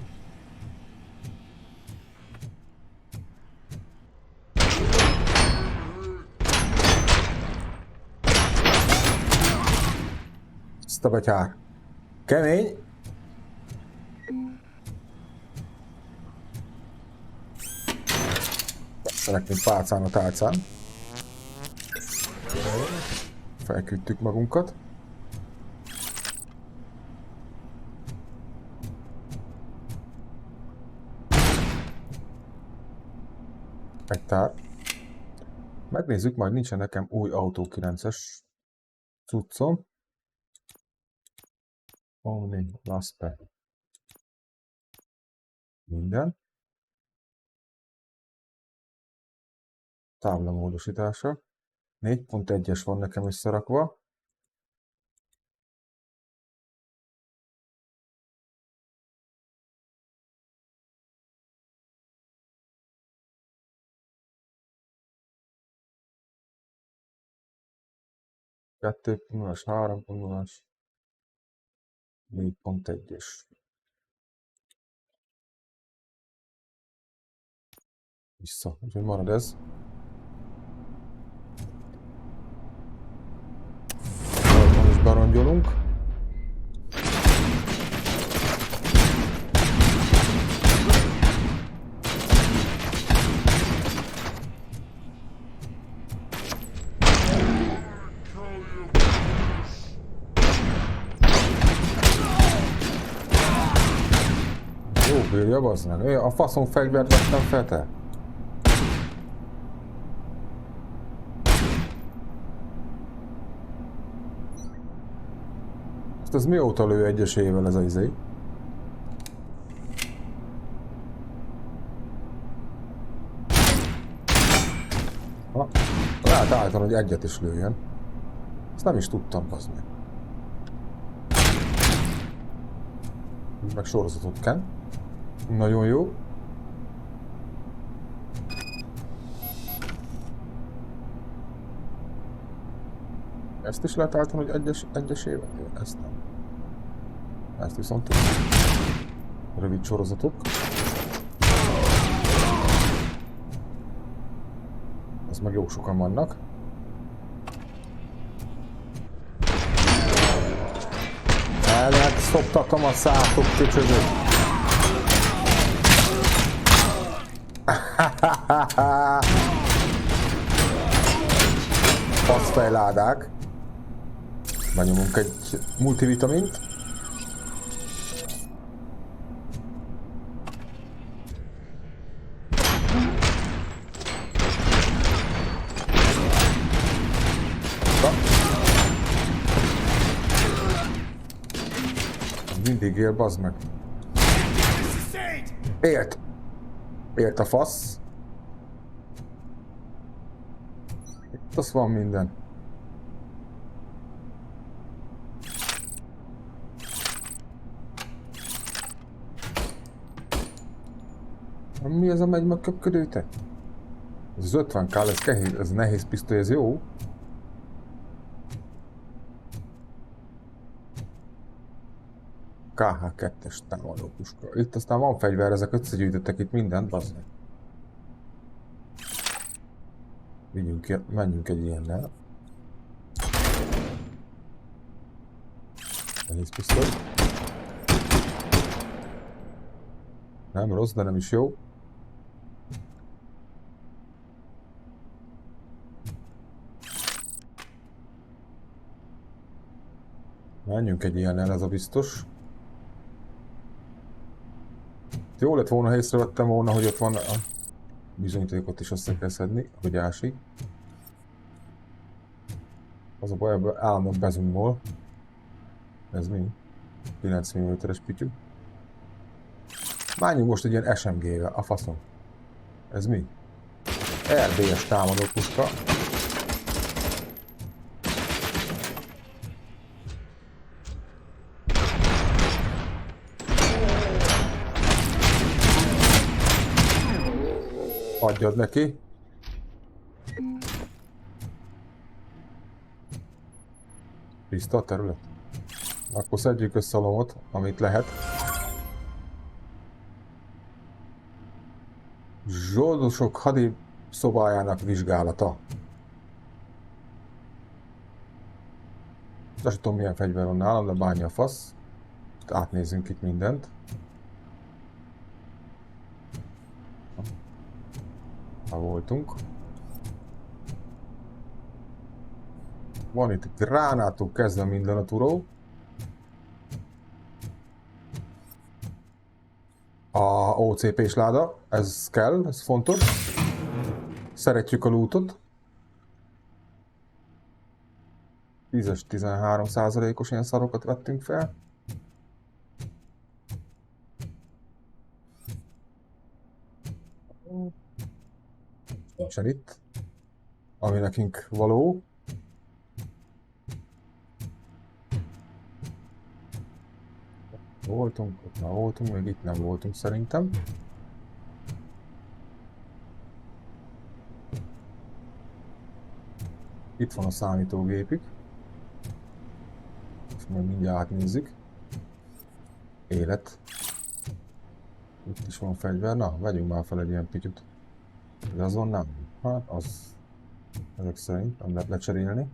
Azt a betyár. Kemény. Szeretnénk pálcán a tálcán. Felküldtük magunkat. Egy tár. Megnézzük, majd nincsen nekem új autó 9-es cuccom. Omni, Laspe. Minden. Tábla módosítása. 4.1-es van nekem összerakva. Kettő pontos, 3 pontos, 4.1-es. Vissza, úgyhogy marad ez. Most is berongyolunk. Jó bírja, bazd meg. A faszom fegyvert vettem fel te. Ez mióta lő egyesével ez a izé? Lehet állítani, hogy egyet is lőjön. Ezt nem is tudtam, bazd meg. Meg sorozatot ken. Nagyon jó. Ezt is lehet állítani, hogy egyesével? Ezt nem. Ezt viszont tudom. Rövid sorozatok. Ez meg jó sokan vannak. Ellehet szoptatom a szátok, köcsögök. Faszfejládák. Benyomunk egy multivitamint. Mindig él, bazd meg. Élt! Élt a fasz. Itt az van minden. Mi ez a megy megköpködő te? Ez az 50k, ez nehéz pisztoly, ez jó. KH2-es támadópuska. Itt aztán van fegyver, ezek összegyűjtöttek itt mindent, bazd meg. Menjünk egy ilyennel. Nehéz pisztoly. Nem rossz, de nem is jó. Menjünk egy ilyennel, ez a biztos. Jó lett volna, ha észrevettem volna, hogy ott van a bizonyítékot is össze kell szedni, hogy ásik. Az a baj, ebből állandóan bezumol. Ez mi? 9 mm-es pityú. Menjünk most egy ilyen SMG-vel, a faszom. Ez mi? RBS támadópuska. Adjad neki. Tiszta a terület. Akkor szedjük össze a lomot, amit lehet. Zsoldosok hadi szobájának vizsgálata. De sem tudom milyen fegyver van nálam, de bánja a fasz. Átnézzünk itt mindent. Ha voltunk. Van itt gránától kezdve minden a turó. A OCP-s láda, ez kell, ez fontos. Szeretjük a lootot. 10-es 13%-os ilyen szarokat vettünk fel. Nincsen itt, ami nekünk való. Voltunk, ott már voltunk, még itt nem voltunk szerintem. Itt van a számítógépük. És majd mindjárt átnézzük. Élet. Itt is van fegyver. Na, vegyünk már fel egy ilyen pityut. De azon nem. Hát az... ezek szerint nem lehet lecserélni.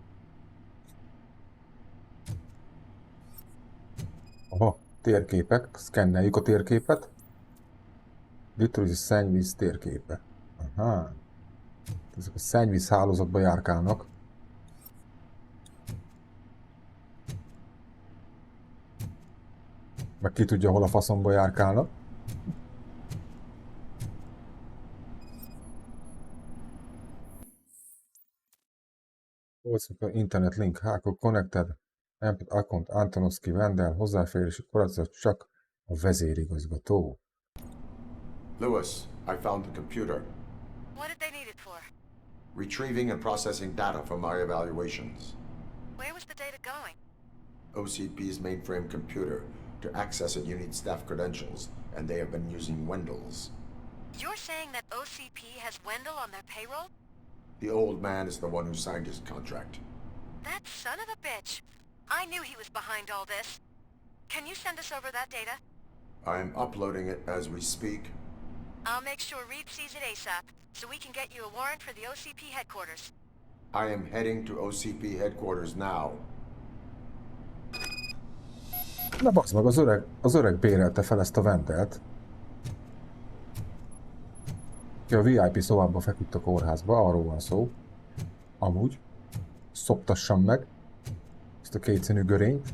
Aha, térképek. Szkenneljük a térképet. Vitruvius szennyvíz térképe. Aha. Ezek a szennyvíz hálózatba járkálnak. Meg ki tudja, hol a faszomba járkálnak. Internet link, hacker connected, account Antonovsky Vendel, hozzáférési korlátozat csak a vezérigazgató. Lewis, I found the computer. What did they need it for? Retrieving and processing data from my evaluations. Where was the data going? OCP's mainframe computer. To access it, you need staff credentials, and they have been using Wendell's. You're saying that OCP has Wendell on their payroll? The old man is the one who signed his contract. That son of a bitch. I knew he was behind all this. Can you send us over that data? I'm uploading it as we speak. I'll make sure Reed sees it ASAP, so we can get you a warrant for the OCP headquarters. I am heading to OCP headquarters now. Na basz meg, az öreg bérelte fel ezt a Vendelt. Ki a VIP szobában feküdt a kórházba, arról van szó. Amúgy. Szoptassam meg ezt a kétszínű görényt.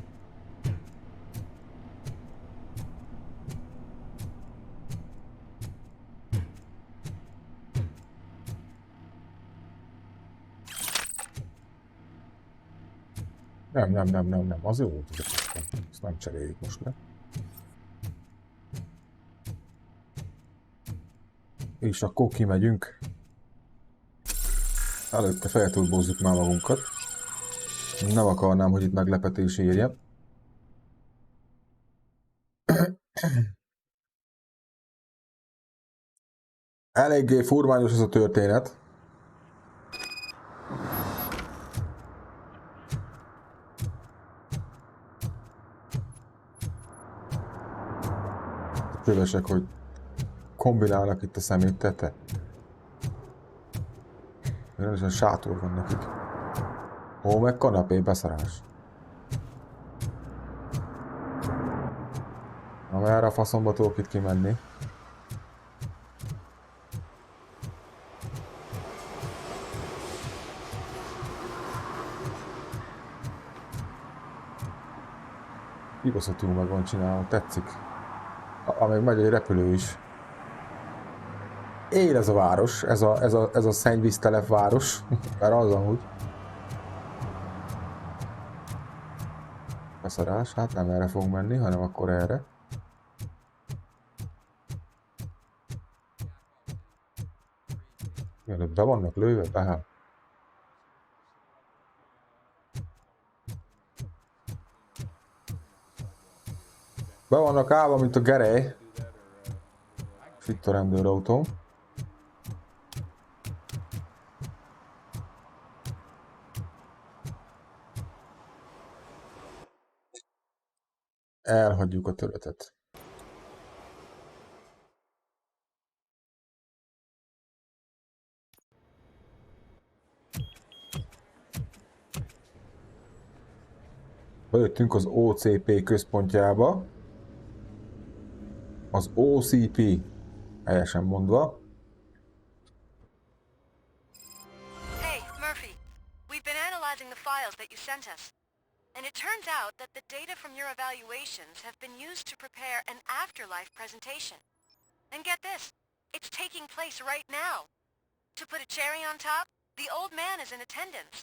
Nem, az jó volt ez a kis. Ezt nem cseréljük most le. És akkor kimegyünk. Előtte felturbózzuk már magunkat. Nem akarnám, hogy itt meglepetés érjen. Eléggé furmányos ez a történet. Kövesek, hogy kombinálnak itt a szeméttete. Rendesen sátor van nekik. Ó, meg kanapé, beszarás. Amerre a faszomba tudok itt kimenni. Kibaszottul meg van csinálva, tetszik. Amíg megy egy repülő is. Él ez a város, ez a szennyvíztelep város, mert az amúgy. Beszarás, hát nem erre fogunk menni, hanem akkor erre. Mielőtt be vannak lőve, be. Be vannak állva, mint a gerej. És itt a rendőrautó. Elhagyjuk a területet. Bejöttünk az OCP központjába. Az OCP, helyesen mondva. Hey, Murphy. We've been analyzing the files that you sent us. And it turns out that the data from your evaluations have been used to prepare an afterlife presentation. And get this, it's taking place right now. To put a cherry on top, the old man is in attendance.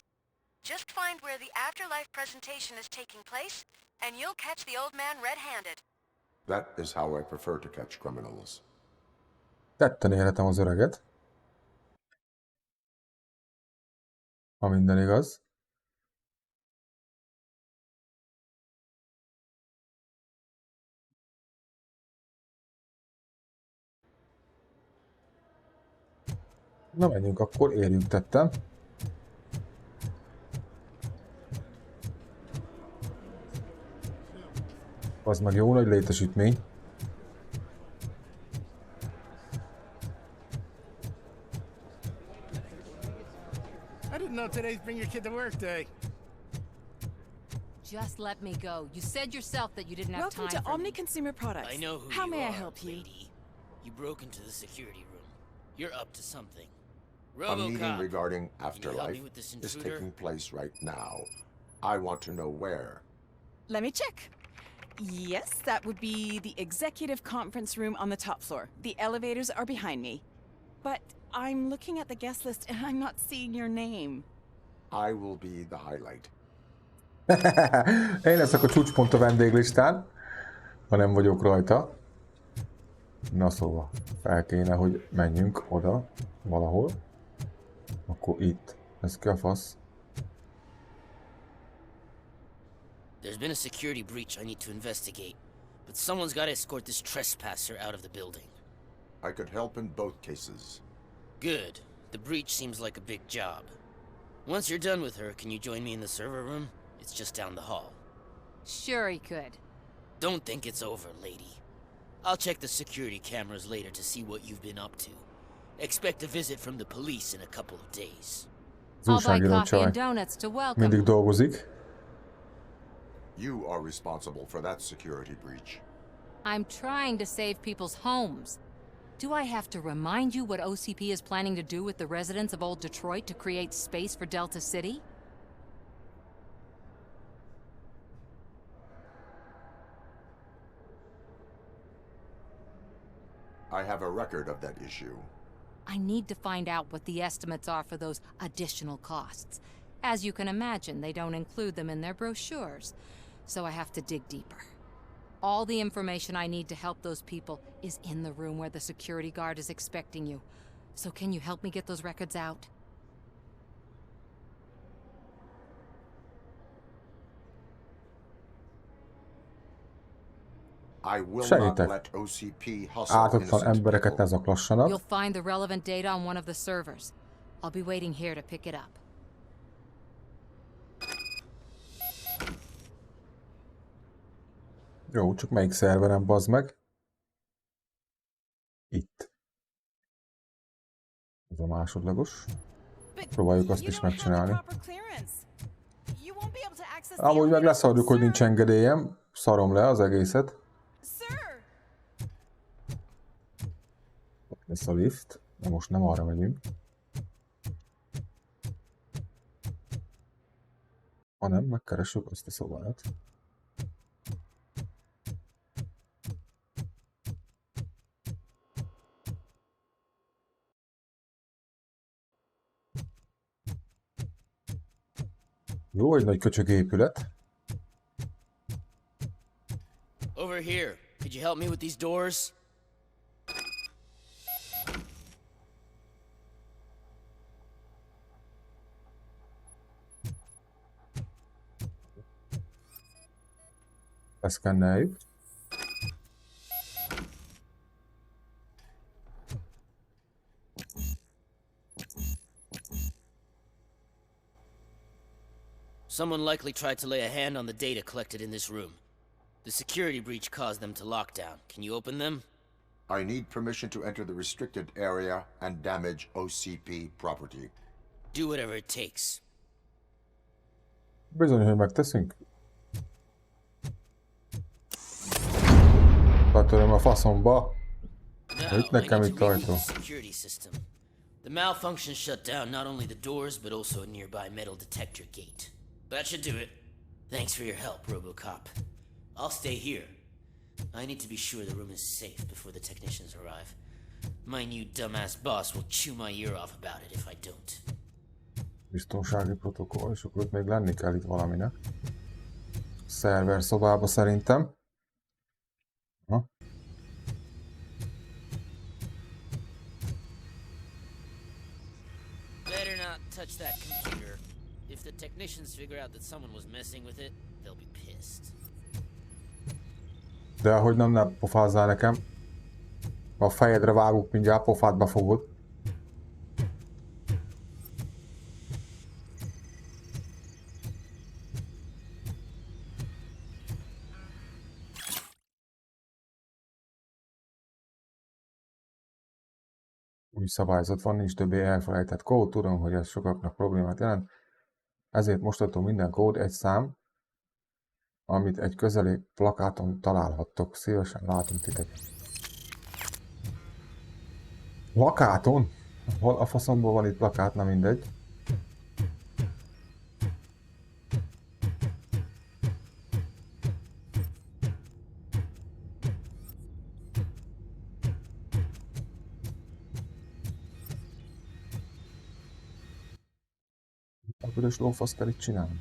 Just find where the afterlife presentation is taking place, and you'll catch the old man red-handed. That is how I prefer to catch criminals. Tetten érhetem az öreget. Ha minden igaz. Na menjünk akkor, érjünk tetten. Az meg jó nagy létesítmény. I didn't know today's bring your kid to work day. Just let me go. You said yourself that you didn't have time. Welcome to Omni Consumer Products. I know who How you may I are, help you? lady. You broke into the security room. You're up to something. A meeting Robocop. regarding Can you help me afterlife with this is intruder? taking place right now. I want to know where. Let me check. Yes, that would be the executive conference room on the top floor. The elevators are behind me. But I'm looking at the guest list and I'm not seeing your name. I will be the highlight. Én leszek a csúcspont a vendéglistán, ha nem vagyok rajta. Na szóval, fel kéne, hogy menjünk oda, valahol. Akkor itt. Ez ki a fasz? There's been a security breach I need to investigate, but someone's got to escort this trespasser out of the building. I could help in both cases. Good. The breach seems like a big job. Once you're done with her, can you join me in the server room? It's just down the hall. Sure he could. Don't think it's over, lady. I'll check the security cameras later to see what you've been up to. Expect a visit from the police in a couple of days. I'll buy coffee and donuts to welcome. Mindig dolgozik. You are responsible for that security breach. I'm trying to save people's homes. Do I have to remind you what OCP is planning to do with the residents of Old Detroit to create space for Delta City? I have a record of that issue. I need to find out what the estimates are for those additional costs. As you can imagine, they don't include them in their brochures, so I have to dig deeper. All the information I need to help those people is in the room where the security guard is expecting you. So can you help me get those records out? I will not let OCP hustle Ártatlan embereket ne zaklassanak. You'll find the relevant data on one of the servers. I'll be waiting here to pick it up. Jó, csak melyik szerveren, bazd meg? Itt. Ez a másodlagos. Próbáljuk azt is megcsinálni. Amúgy meg leszarjuk, hogy nincs engedélyem. Szarom le az egészet. Ott lesz a lift. De most nem arra megyünk. Hanem megkeressük azt a szobát. Jó, egy nagy köcsög épület. Over here. Could you help me with these doors? Beszkenneljük. Someone likely tried to lay a hand on the data collected in this room. The security breach caused them to lock down. Can you open them? I need permission to enter the restricted area and damage OCP property. Do whatever it takes. Bizony, hogy megteszünk. Betöröm a faszomba. Now, Itt I nekem need itt to reboot ajtó. the security system. The malfunction shut down not only the doors, but also a nearby metal detector gate. That should do it. Thanks for your help, Robocop. I'll stay here. I need to be sure the room is safe before the technicians arrive. My new dumbass boss will chew my ear off about it if I don't. Biztonsági protokoll, és akkor ott még lenni kell itt valaminek. Szerver szobába szerintem. Ha? Better not touch that computer. If the technicians figure out that someone was messing with it, they'll be pissed. De hogy nem, ne pofázzál nekem. A fejedre vágok, mindjárt pofádba fogod. Új szabályzat van, nincs többé elfelejtett kód. Tudom, hogy ez sokaknak problémát jelent. Ezért mostantól minden kód egy szám, amit egy közeli plakáton találhattok. Szívesen látunk titeket. Plakáton? Hol a faszomból van itt plakát? Na mindegy. A büdös lófasz kell itt csinálni.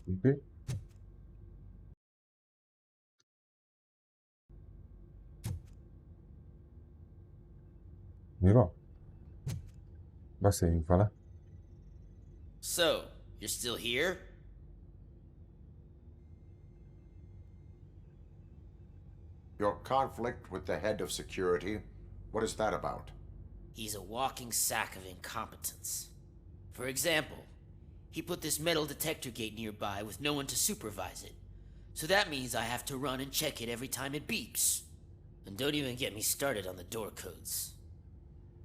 Pipi. Mi van? Beszéljünk vele. So, you're still here? Your conflict with the head of security, what is that about? He's a walking sack of incompetence. For example, he put this metal detector gate nearby with no one to supervise it. So that means I have to run and check it every time it beeps. And don't even get me started on the door codes.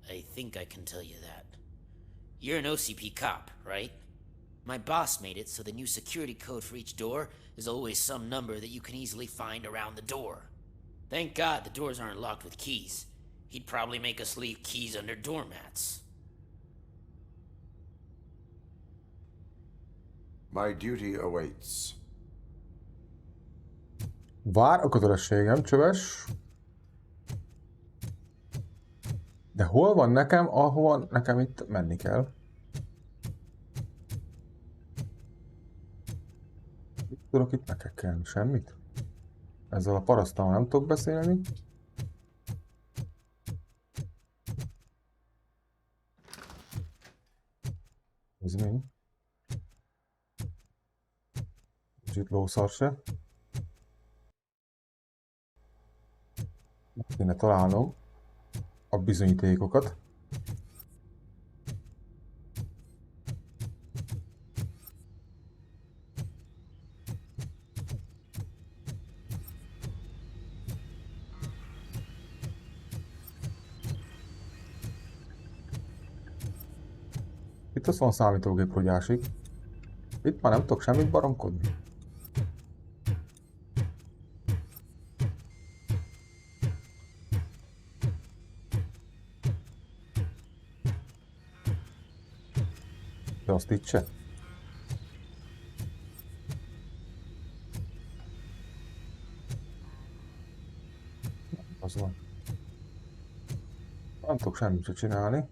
I think I can tell you that. You're an OCP cop, right? My boss made it so the new security code for each door is always some number that you can easily find around the door. Thank God the doors aren't locked with keys. He'd probably make us leave keys under doormats. My duty awaits. Vár a kötelességem, csöves. De hol van nekem, ahova nekem itt menni kell? Mit tudok itt nekek kell? Semmit? Ezzel a paraszttal nem tudok beszélni. Ez mi? Kicsit lószar se. Meg kéne találnom a bizonyítékokat. Itt az van számítógép, hogy ásik. Itt már nem tudok semmit baromkodni. De azt itt se. Az van. Nem tudok semmit se csinálni.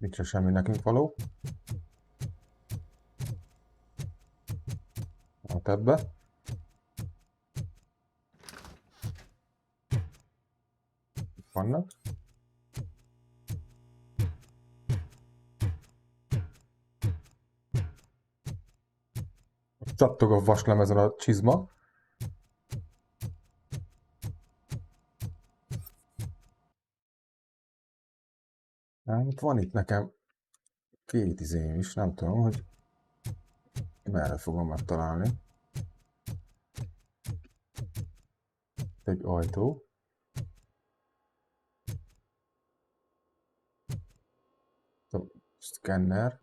Itt se semmi nekünk való. Hát ebbe. Itt vannak. Csattog a vaslemezen a csizma. Hát van itt nekem két izém is, nem tudom, hogy merre fogom megtalálni. Egy ajtó. Szkenner.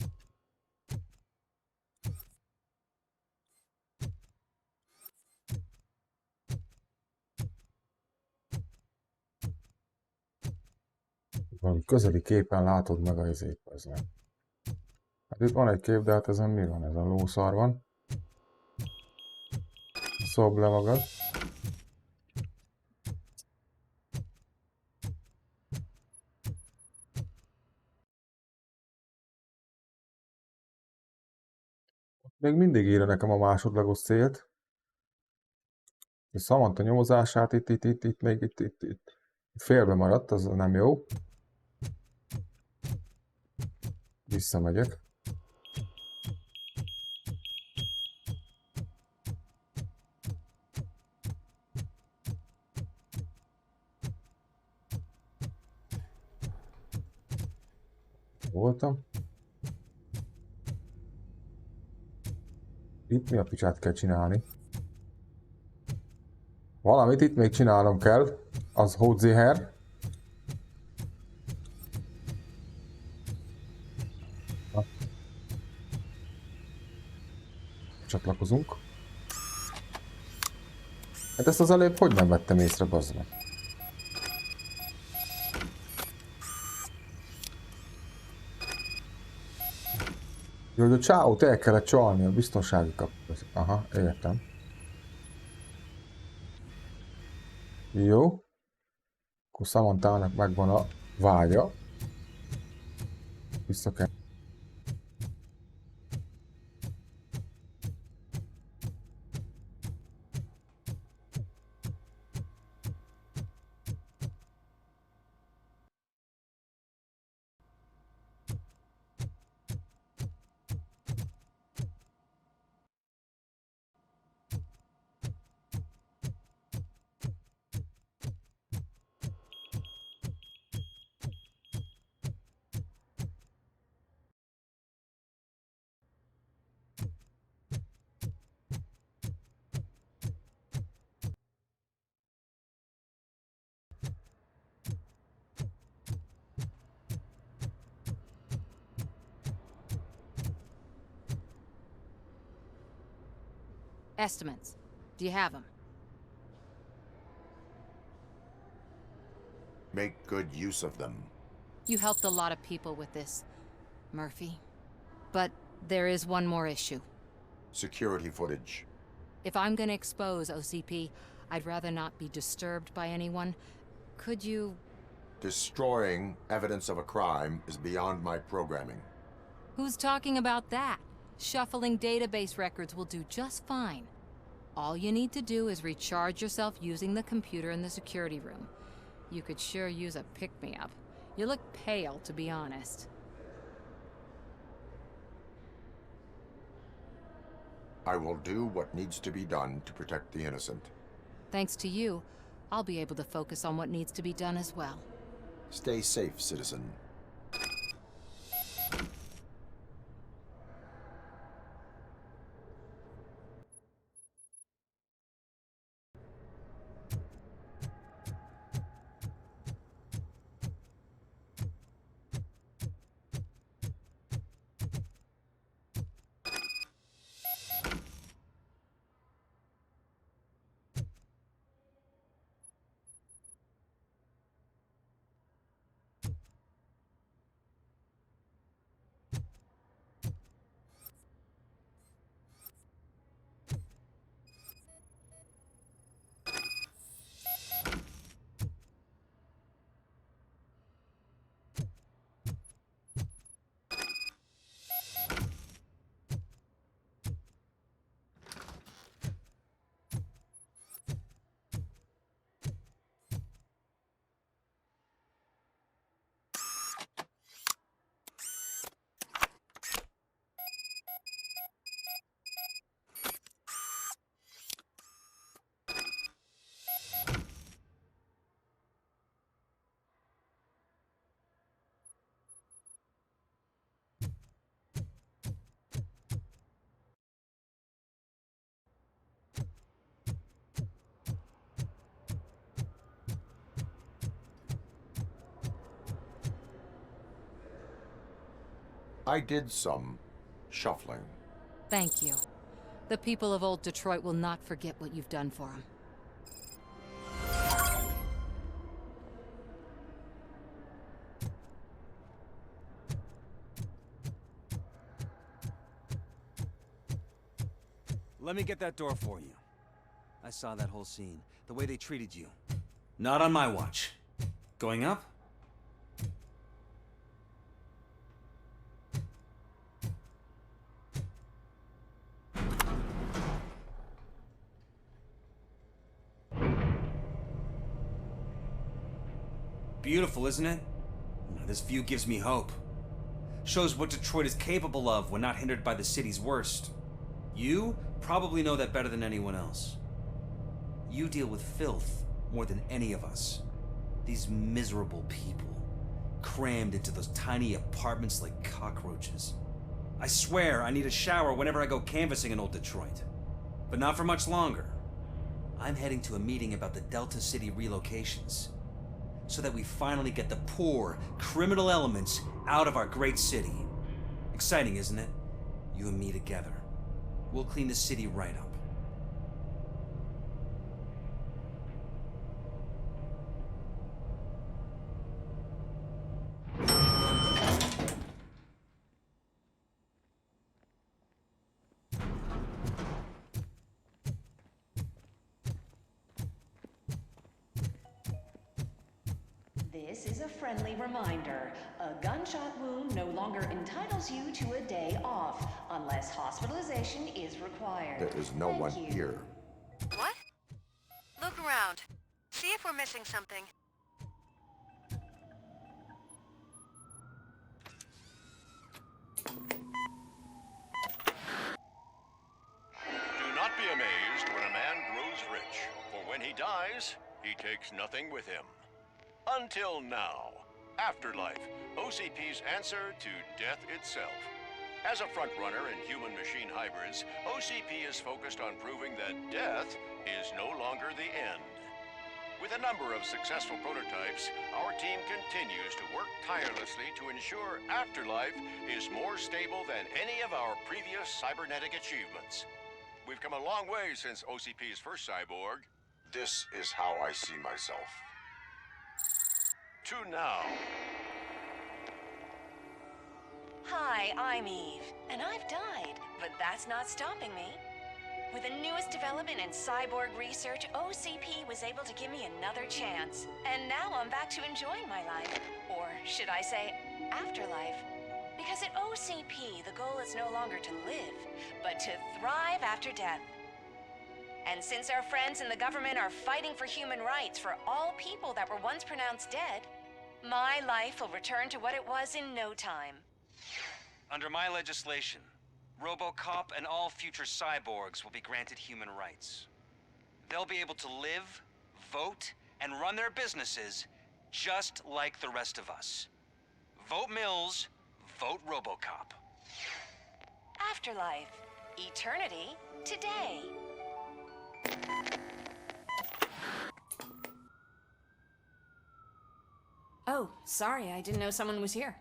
Valami közeli képen látod meg a izét, ez nem. Hát itt van egy kép, de hát ezen mi van? Ezen lószar van. Szobd le magad. Még mindig írja nekem a másodlagos célt. A Samantha nyomozását itt, még itt. Félbe maradt, az nem jó. Visszamegyek. Voltam. Itt mi a picsát kell csinálni? Valamit itt még csinálnom kell. Az Hódziher. Csatlakozunk. Hát ezt az előbb hogy nem vettem észre, bazd meg? Jó, hogy a csáót el kellett csalni a biztonsági kapcsolat. Aha, értem. Jó. Akkor Samanthának megvan a vágya. Vissza kell. Estimates. Do you have them? Make good use of them. You helped a lot of people with this, Murphy. But there is one more issue. Security footage. If I'm gonna expose OCP, I'd rather not be disturbed by anyone. Could you... Destroying evidence of a crime is beyond my programming. Who's talking about that? Shuffling database records will do just fine. All you need to do is recharge yourself using the computer in the security room. You could sure use a pick-me-up. You look pale, to be honest. I will do what needs to be done to protect the innocent. Thanks to you, I'll be able to focus on what needs to be done as well. Stay safe, citizen. I did some shuffling. Thank you. The people of old Detroit will not forget what you've done for them. Let me get that door for you. I saw that whole scene. The way they treated you. Not on my watch. Going up? Beautiful, isn't it? This view gives me hope. Shows what Detroit is capable of when not hindered by the city's worst. You probably know that better than anyone else. You deal with filth more than any of us. These miserable people, crammed into those tiny apartments like cockroaches. I swear I need a shower whenever I go canvassing in old Detroit. But not for much longer. I'm heading to a meeting about the Delta City relocations, so that we finally get the poor, criminal elements out of our great city. Exciting, isn't it? You and me together. We'll clean the city right up. This is a friendly reminder. A gunshot wound no longer entitles you to a day off, unless hospitalization is required. There is no one here. What? Look around. See if we're missing something. Do not be amazed when a man grows rich, for when he dies, he takes nothing with him. Until now. Afterlife, OCP's answer to death itself. As a frontrunner in human-machine hybrids, OCP is focused on proving that death is no longer the end. With a number of successful prototypes, our team continues to work tirelessly to ensure Afterlife is more stable than any of our previous cybernetic achievements. We've come a long way since OCP's first cyborg. This is how I see myself. To now. Hi, I'm Eve, and I've died, but that's not stopping me. With the newest development in cyborg research, OCP was able to give me another chance. And now I'm back to enjoying my life. Or should I say, afterlife. Because at OCP, the goal is no longer to live, but to thrive after death. And since our friends in the government are fighting for human rights for all people that were once pronounced dead, my life will return to what it was in no time. Under my legislation, Robocop and all future cyborgs will be granted human rights. They'll be able to live, vote, and run their businesses just like the rest of us. Vote Mills, vote Robocop. Afterlife. Eternity today. Oh, sorry, I didn't know someone was here.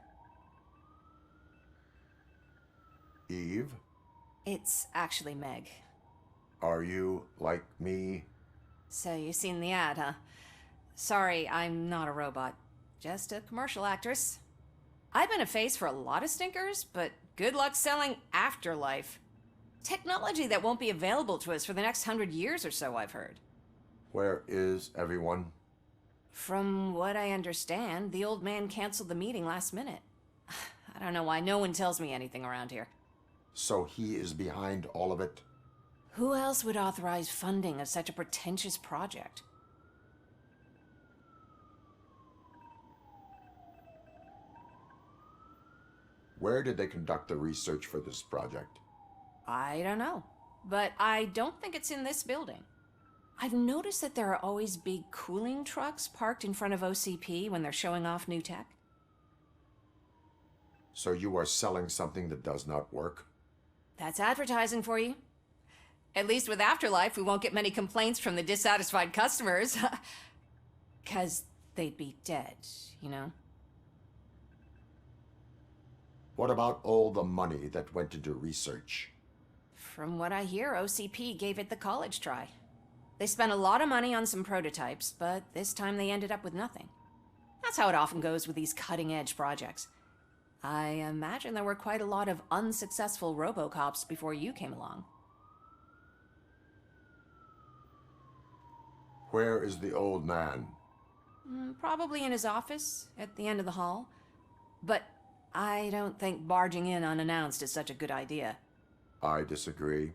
Eve? It's actually Meg. Are you like me? So you've seen the ad, huh? Sorry, I'm not a robot. Just a commercial actress. I've been a face for a lot of stinkers, but good luck selling Afterlife. Technology that won't be available to us for the next 100 years or so, I've heard. Where is everyone? From what I understand, the old man canceled the meeting last minute. I don't know why no one tells me anything around here. So he is behind all of it? Who else would authorize funding of such a pretentious project? Where did they conduct the research for this project? I don't know, but I don't think it's in this building. I've noticed that there are always big cooling trucks parked in front of OCP when they're showing off new tech. So you are selling something that does not work? That's advertising for you. At least with Afterlife, we won't get many complaints from the dissatisfied customers. 'Cause they'd be dead, you know? What about all the money that went into research? From what I hear, OCP gave it the college try. They spent a lot of money on some prototypes, but this time they ended up with nothing. That's how it often goes with these cutting-edge projects. I imagine there were quite a lot of unsuccessful Robocops before you came along. Where is the old man? Probably in his office, at the end of the hall. But I don't think barging in unannounced is such a good idea. I disagree.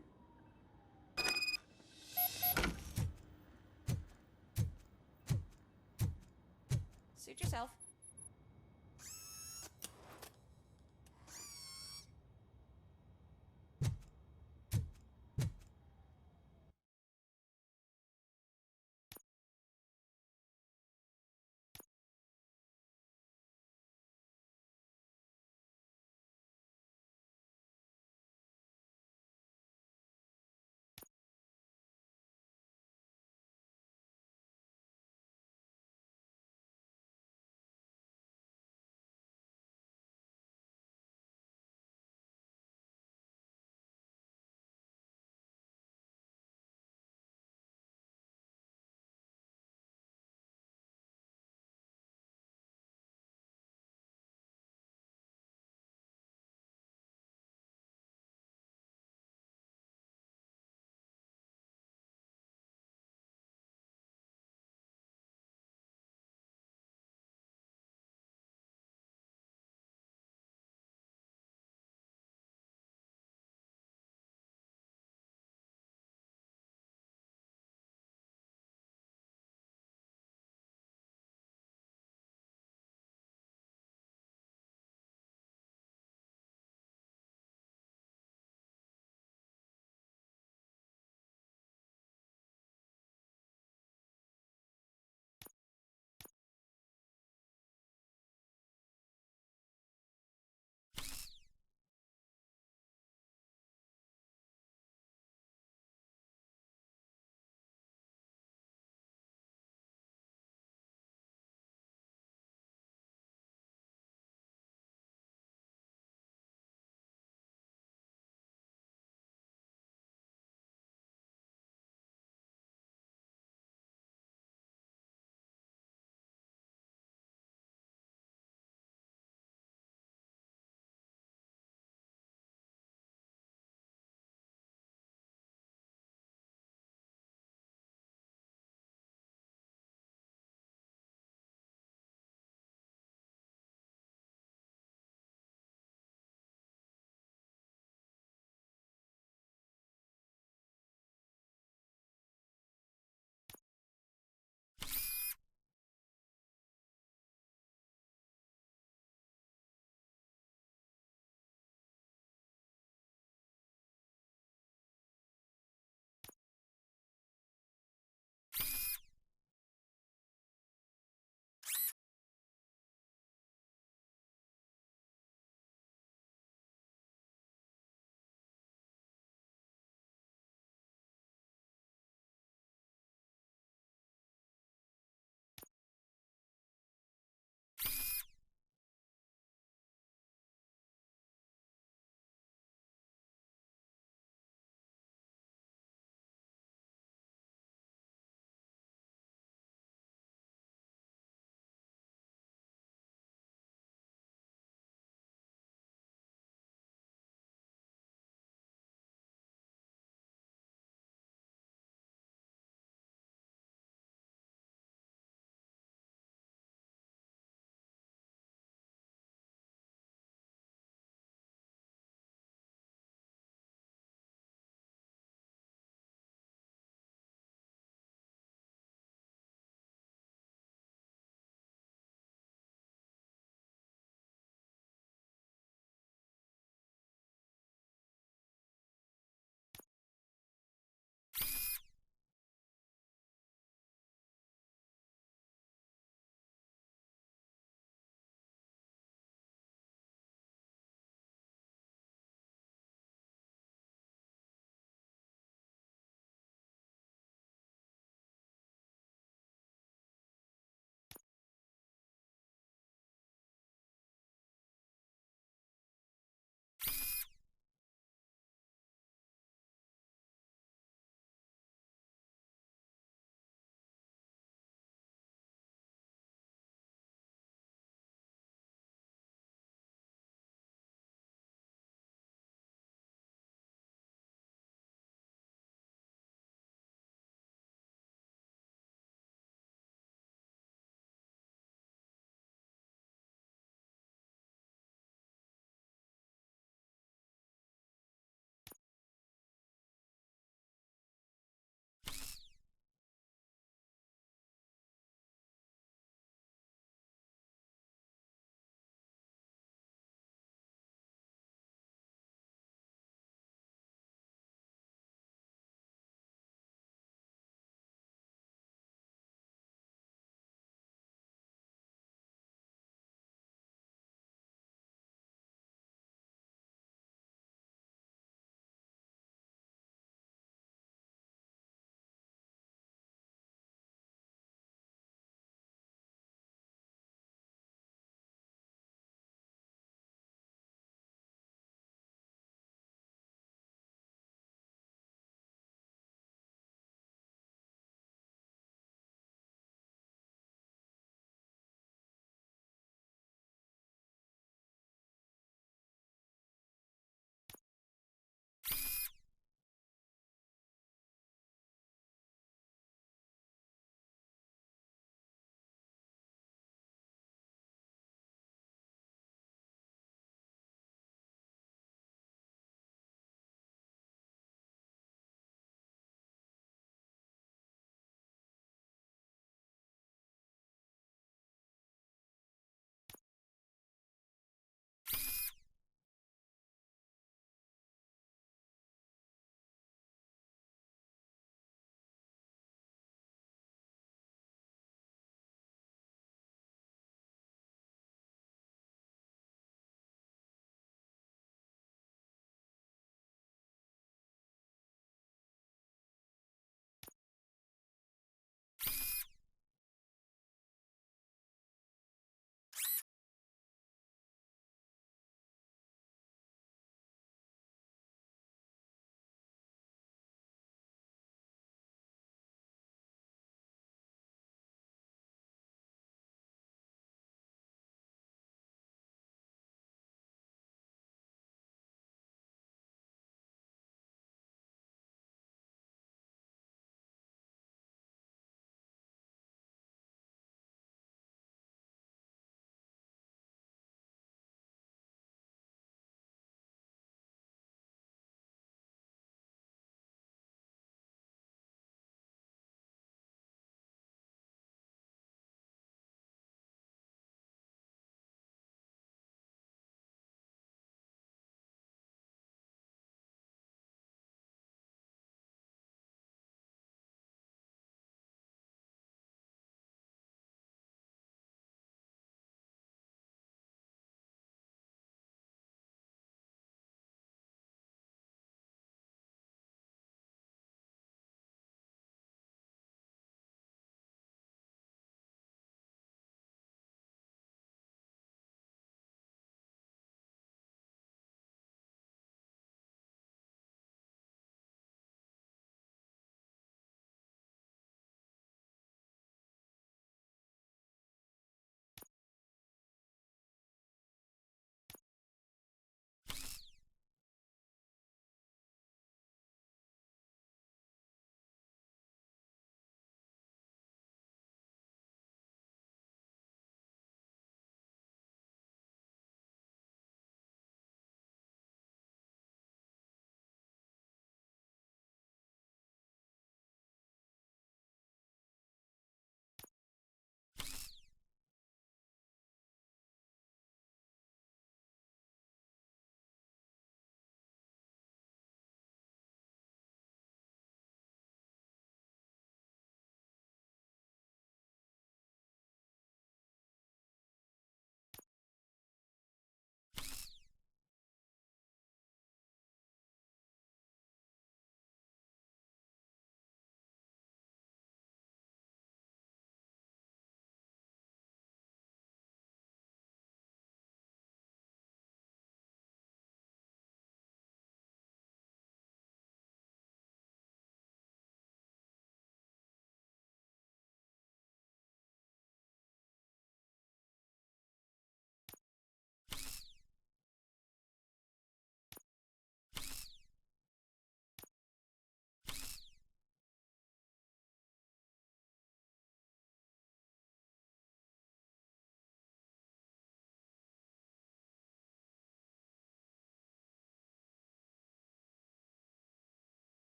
Suit yourself.